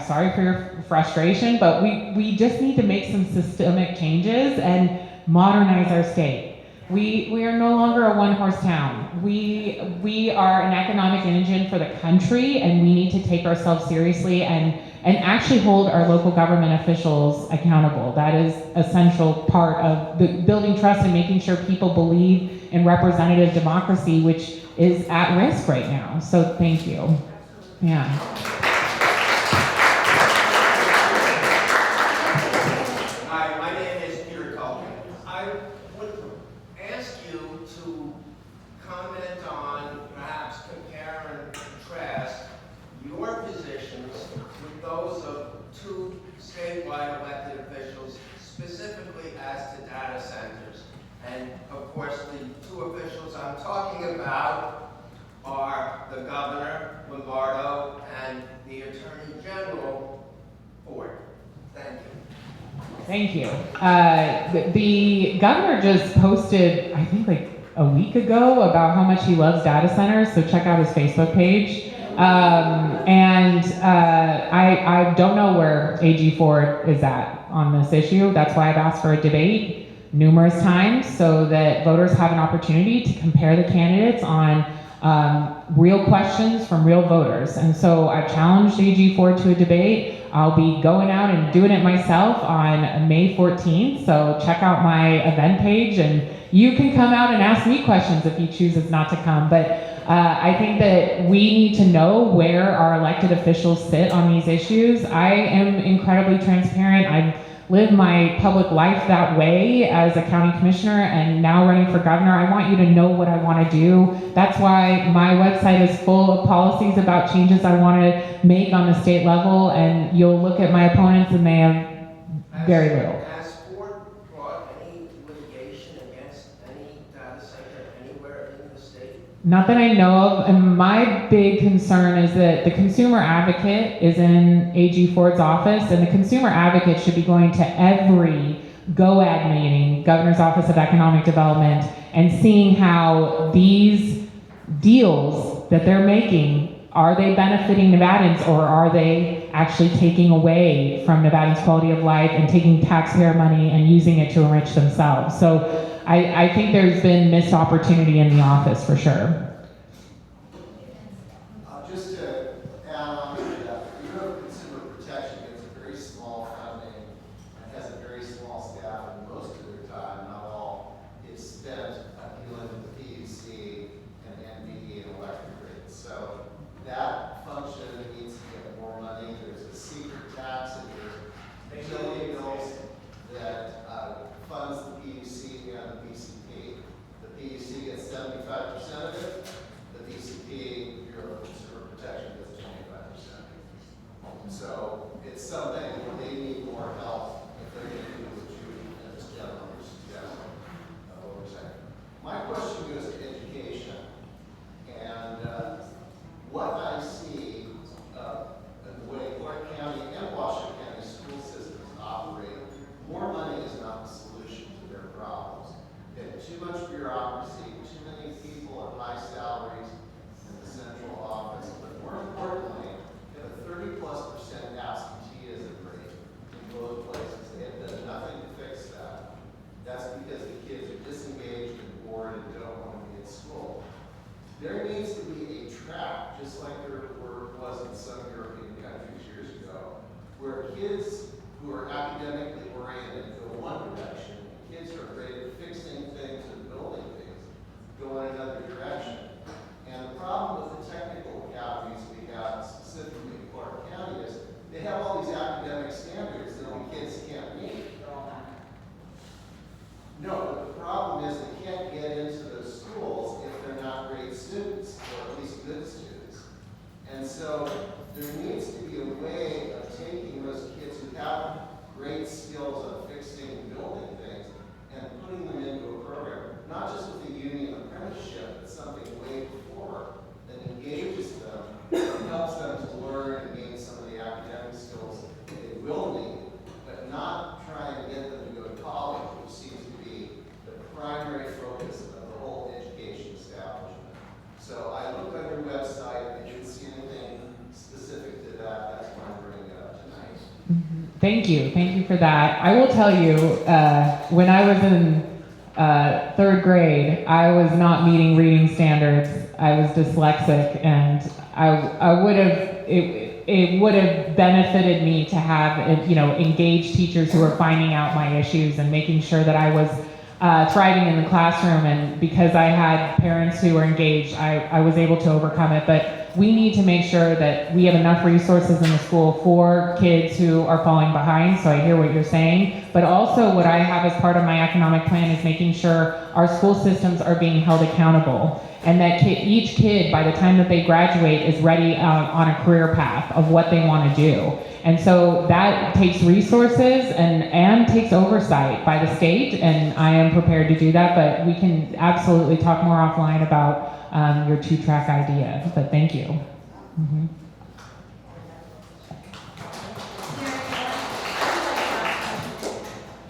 sorry for your frustration, but we just need to make some systemic changes and modernize our state. We are no longer a one-horse town. We are an economic engine for the country, and we need to take ourselves seriously and actually hold our local government officials accountable. That is essential part of building trust and making sure people believe in representative democracy, which is at risk right now. So thank you. Yeah. Hi, my name is Peter Culkin. I would ask you to comment on, perhaps compare and contrast your positions with those of two statewide elected officials, specifically as to data centers. And of course, the two officials I'm talking about are the governor, Lombardo, and the Attorney General, Ford. Thank you. Thank you. The governor just posted, I think like a week ago, about how much he loves data centers, so check out his Facebook page. I don't know where AG Ford is at on this issue. That's why I've asked for a debate numerous times, so that voters have an opportunity to compare the candidates on real questions from real voters. And so I've challenged AG Ford to a debate. I'll be going out and doing it myself on May 14th. So check out my event page, and you can come out and ask me questions if he chooses not to come. But I think that we need to know where our elected officials sit on these issues. I am incredibly transparent. I've lived my public life that way as a county commissioner, and now running for governor. I want you to know what I want to do. That's why my website is full of policies about changes I want to make on the state level, and you'll look at my opponents and they have very little. Has Ford brought any litigation against any data center anywhere in the state? Not that I know of, and my big concern is that the consumer advocate is in AG Ford's office, and the consumer advocate should be going to every GOAD meeting, Governor's Office of Economic Development, and seeing how these deals that they're making, are they benefiting Nevadans, or are they actually taking away from Nevadans' quality of life and taking taxpayer money and using it to enrich themselves? So I think there's been missed opportunity in the office for sure. Just to add on to that, the Bureau of Consumer Protection gets a very small funding and has a very small staff, and most of their time, not all, is spent dealing with the PUC and NBE and electric rates. So that function needs to get more money. There's a secret tax and there's utility bills that funds the PUC and the PCP. The PUC gets 75% of it, where kids who are academically oriented go one direction, kids who are great at fixing things and building things go in another direction. And the problem with the technical academies we have, specifically in Clark County, is they have all these academic standards that the kids can't meet. No, but the problem is they can't get into those schools if they're not great students, or at least good students. And so there needs to be a way of taking those kids who have great skills on fixing and building things and putting them into a program, not just with a union apprenticeship, but something way before that engages them and helps them to learn and gain some of the academic skills that they will need, but not try and get them to go to college, which seems to be the primary focus of the whole education establishment. So I looked on your website and didn't see anything specific to that. That's why I'm bringing it up tonight. Thank you for that. I will tell you, when I was in third grade, I was not meeting reading standards. I was dyslexic, and I would have, it would have benefited me to have, engaged teachers who were finding out my issues and making sure that I was thriving in the classroom. And because I had parents who were engaged, I was able to overcome it. But we need to make sure that we have enough resources in the school for kids who are falling behind. So I hear what you're saying. But also what I have as part of my economic plan is making sure our school systems are being held accountable, and that each kid, by the time that they graduate, is ready on a career path of what they want to do. And so that takes resources and takes oversight by the state, and I am prepared to do that, but we can absolutely talk more offline about your two-track idea, but thank you. Mm-hmm.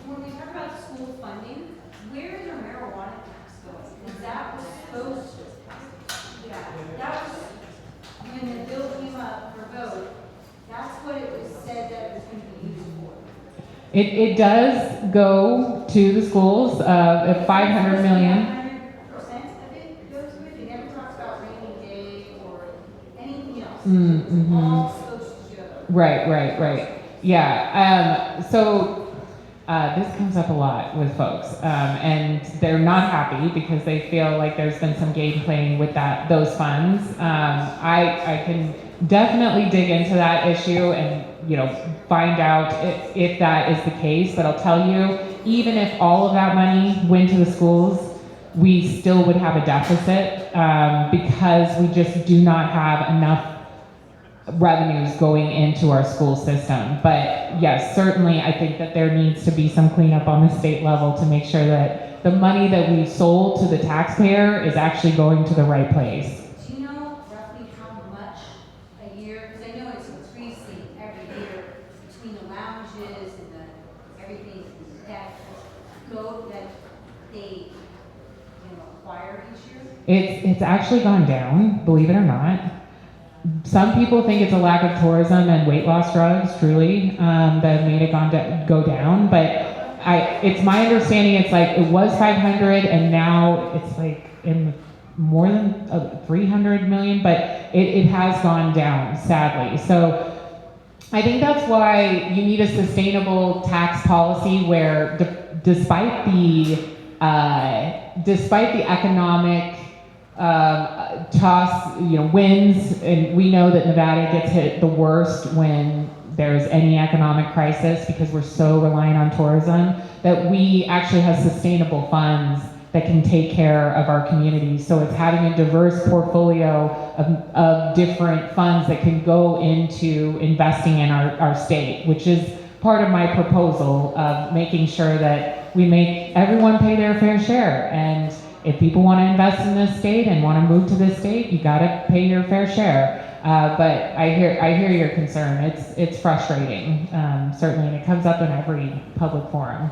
When we talk about school funding, where is our marijuana tax going? Because that was supposed to, that was, when the bill came up for vote, that's what it was said that it was going to be used for. It does go to the schools, 500 million. Right. Yeah. So this comes up a lot with folks, and they're not happy because they feel like there's been some game playing with those funds. I can definitely dig into that issue and find out if that is the case. But I'll tell you, even if all of that money went to the schools, we still would have a deficit because we just do not have enough revenues going into our school system. But yes, certainly I think that there needs to be some cleanup on the state level to make sure that the money that we sold to the taxpayer is actually going to the right place. Do you know roughly how much a year, because I know it's increasing every year between the lounges and everything that they acquire each year? It's actually gone down, believe it or not. Some people think it's a lack of tourism and weight loss drugs, truly, that made it go down. But it's my understanding it's like it was 500 and now it's like in more than 300 million, but it has gone down, sadly. So I think that's why you need a sustainable tax policy where despite the economic toss, wins, and we know that Nevada gets hit the worst when there's any economic crisis because we're so reliant on tourism, that we actually have sustainable funds that can take care of our communities. So it's having a diverse portfolio of different funds that can go into investing in our state, which is part of my proposal of making sure that we make everyone pay their fair share. And if people want to invest in this state and want to move to this state, you got to pay your fair share. But I hear your concern. It's frustrating, certainly, and it comes up in every public forum.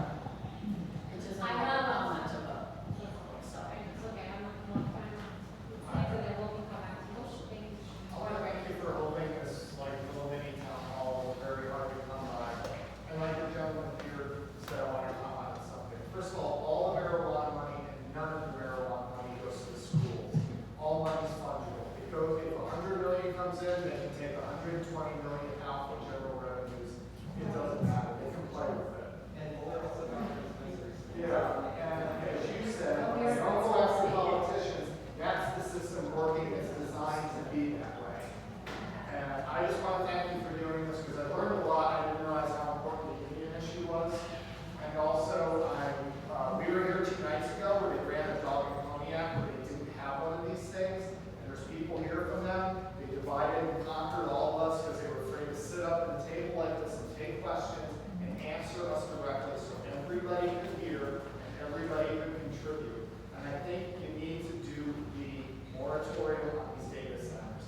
everybody could contribute. And I think you need to do the moratorium on these data centers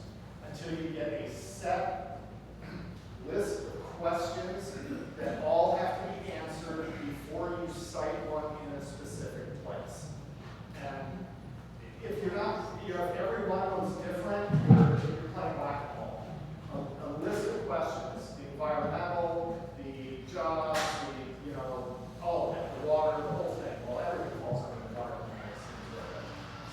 until you get a set list of questions that all have to be answered before you cite one in a specific place. And if you're not, if every one of them's different, you're playing whack-a-mole. A list of questions, the environmental, the jobs, all of it, the water, the whole thing. Well, everything falls under the water.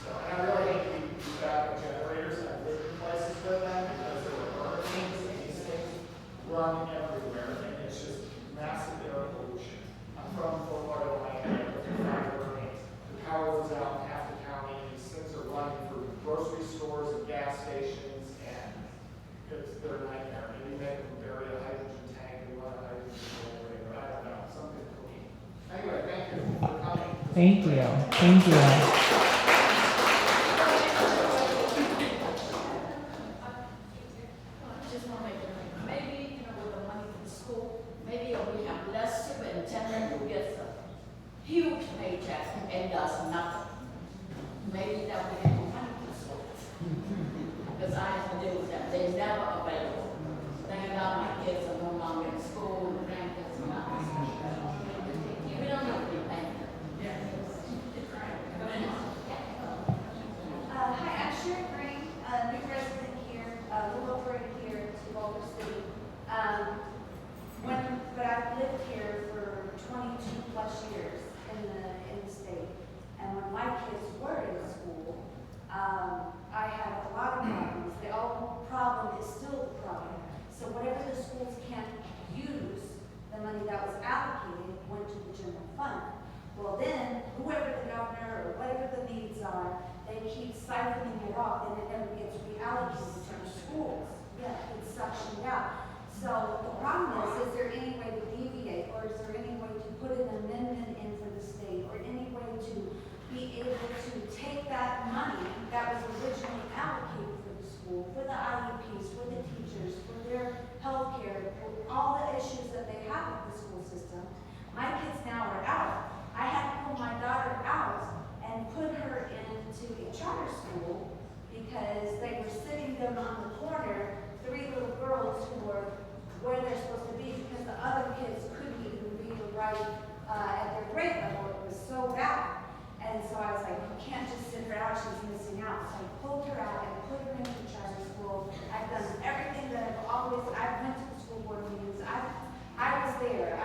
So, and I really hate to be backup generators. I've lived in places with them because there were hurricanes and these things run everywhere, and it's just massive air pollution. I'm from Lombardo and AG Ford. The power goes out in half the county. These things are running for grocery stores and gas stations, and they're a nightmare. Maybe make them bury a hydrogen tank and run a hydrogen generator. I don't know, something clean. Anyway, thank you for coming. Thank you. Thank you. Just want to make it, maybe, with the money from school, maybe if we have less superintendent who gets a huge paycheck and does nothing. Maybe that we have more money from school. Because I have to deal with them. They're never available. Thank God my kids are no longer in school, the grandkids are not in school. We don't need to be paying them. Hi, I'm Sharon Green, a new resident here, a little over here to Boulder City. But I've lived here for 22 plus years in the state. And when my kids were in school, I had a lot of problems. The old problem is still the problem. So whatever the schools can't use, the money that was allocated went to the general fund. Well then, whoever the governor or whatever the needs are, they keep siphoning it off and it never gets reallocated to the schools. Yeah, it's suctioned out. So the problem is there any way to deviate, or is there any way to put an amendment in for the state, or any way to be able to take that money that was originally allocated for the school, for the IEPs, for the teachers, for their health care, for all the issues that they have with the school system. My kids now are out. I had to pull my daughter out and put her into a charter school because they were sitting them on the corner, 3 little girls who were where they're supposed to be because the other kids couldn't even read or write at their grade level. It was so bad. And so I was like, you can't just sit her out, she's missing out. So I pulled her out and put her into charter school. I've done everything that I went to the school board meetings. I was there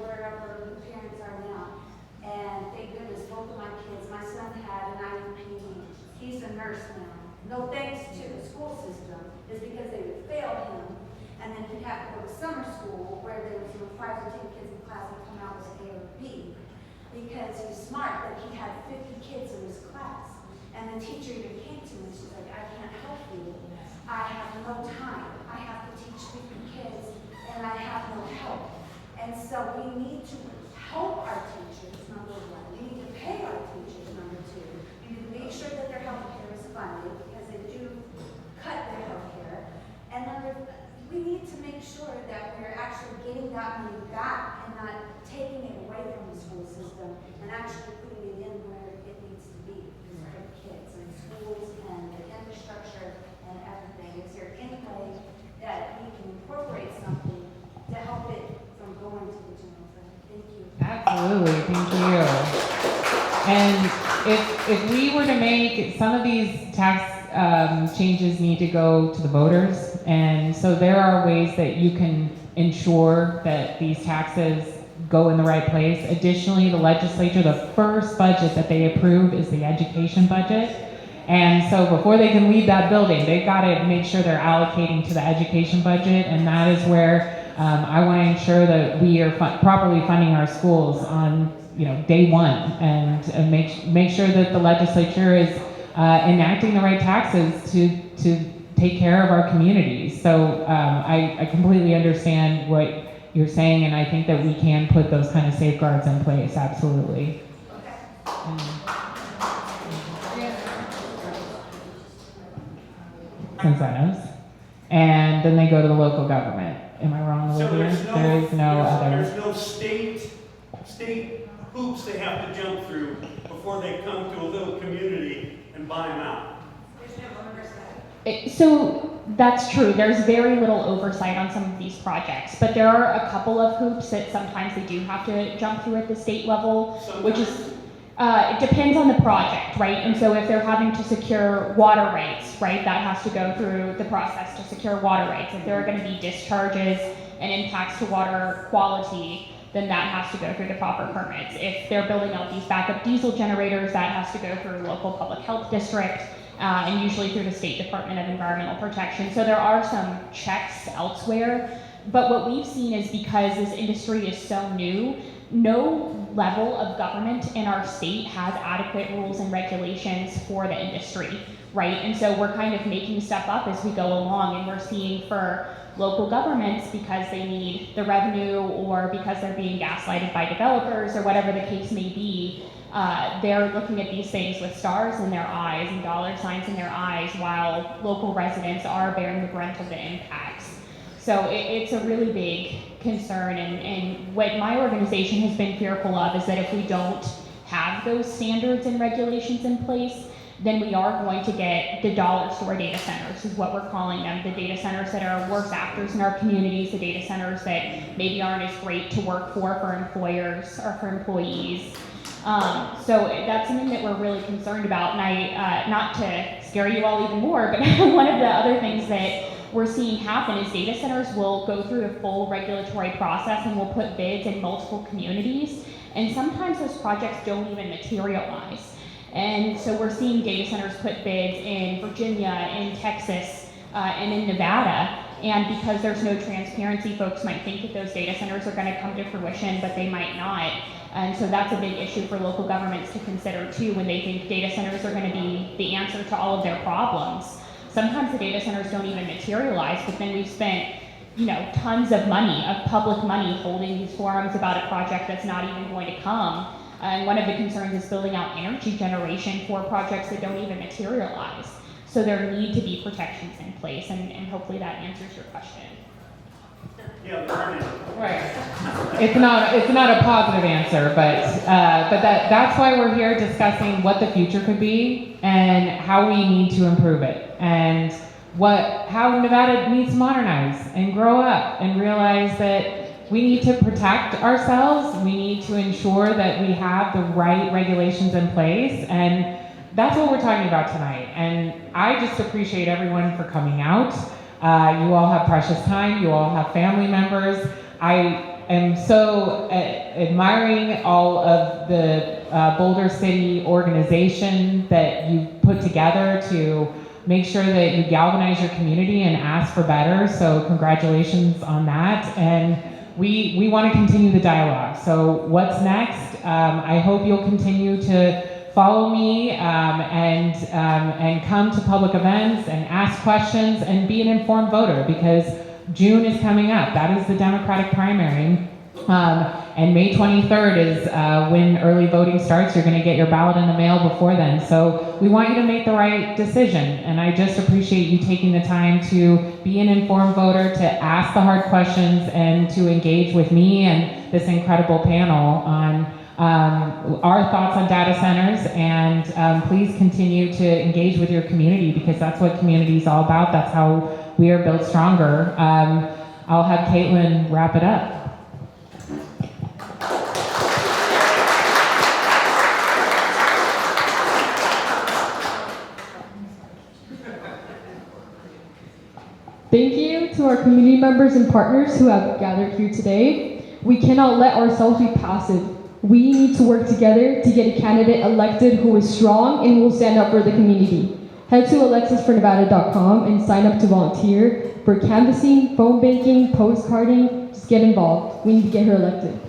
wherever the parents are now. And thank goodness, both of my kids, my son had an IEP. He's a nurse now. No thanks to the school system, is because they would fail him. And then he'd have to go to summer school where there was 5 or 10 kids in class and come out with A or B. Because he's smart, but he had 50 kids in his class. And the teacher even came to me and she's like, I can't help you. I have no time. I have to teach 50 kids and I have no help. And so we need to help our teachers, number 1. We need to pay our teachers, number 2. We need to make sure that their health care is funded because they do cut their health care. And we need to make sure that we're actually getting that money back and not taking it away from the school system and actually putting it in where it needs to be for the kids and schools and the infrastructure and everything. Is there any way that we can incorporate something to help it from going to the general fund? Thank you. Absolutely, thank you. And if we were to make some of these tax changes need to go to the voters, and so there are ways that you can ensure that these taxes go in the right place. Additionally, the legislature, the first budget that they approve is the education budget. And so before they can leave that building, they've got to make sure they're allocating to the education budget, and that is where I want to ensure that we are properly funding our schools on day one, and make sure that the legislature is enacting the right taxes to take care of our communities. So I completely understand what you're saying, and I think that we can put those kind of safeguards in place, absolutely. Incentives, and then they go to the local government. Am I wrong, Olivia? So there's no other. There's no state hoops they have to jump through before they come to a little community and buy them out. So that's true. There's very little oversight on some of these projects, but there are a couple of hoops that sometimes they do have to jump through at the state level, which is, it depends on the project, right? And so if they're having to secure water rights, right, that has to go through the process to secure water rights. If there are going to be discharges and impacts to water quality, then that has to go through the proper permits. If they're building out these backup diesel generators, that has to go through local public health district. And usually through the State Department of Environmental Protection. So there are some checks elsewhere, but what we've seen is because this industry is so new, no level of government in our state has adequate rules and regulations for the industry, right? And so we're kind of making stuff up as we go along, and we're seeing for local governments, because they need the revenue or because they're being gaslighted by developers or whatever the case may be, they're looking at these things with stars in their eyes and dollar signs in their eyes, while local residents are bearing the brunt of the impacts. So it's a really big concern, and what my organization has been fearful of is that if we don't have those standards and regulations in place, then we are going to get the dollar store data centers, is what we're calling them, the data centers that are worse actors in our communities, the data centers that maybe aren't as great to work for employers or for employees. So that's something that we're really concerned about, and I, not to scare you all even more, but one of the other things that we're seeing happen is data centers will go through a full regulatory process and will put bids in multiple communities, and sometimes those projects don't even materialize. And so we're seeing data centers put bids in Virginia, in Texas, and in Nevada, and because there's no transparency, folks might think that those data centers are going to come to fruition, but they might not. And so that's a big issue for local governments to consider too, when they think data centers are going to be the answer to all of their problems. Sometimes the data centers don't even materialize, but then we've spent, tons of money, of public money, holding these forums about a project that's not even going to come. And one of the concerns is building out energy generation for projects that don't even materialize. So there need to be protections in place, and hopefully that answers your question. Yeah, learning. Right. It's not a positive answer, but that's why we're here discussing what the future could be and how we need to improve it, and how Nevada needs to modernize and grow up and realize that we need to protect ourselves. We need to ensure that we have the right regulations in place, and that's what we're talking about tonight. And I just appreciate everyone for coming out. You all have precious time. You all have family members. I am so admiring all of the Boulder City organization that you've put together to make sure that you galvanize your community and ask for better. So congratulations on that. And we want to continue the dialogue. So what's next? I hope you'll continue to follow me and come to public events and ask questions and be an informed voter, because June is coming up. That is the Democratic primary. And May 23rd is when early voting starts. You're going to get your ballot in the mail before then. So we want you to make the right decision. And I just appreciate you taking the time to be an informed voter, to ask the hard questions, and to engage with me and this incredible panel on our thoughts on data centers. And please continue to engage with your community, because that's what community is all about. That's how we are built stronger. I'll have Kaitlyn wrap it up. Thank you to our community members and partners who have gathered here today. We cannot let ourselves be passive. We need to work together to get a candidate elected who is strong and will stand up for the community. Head to alexisfornevada.com and sign up to volunteer for canvassing, phone banking, postcarding. Just get involved. We need to get her elected.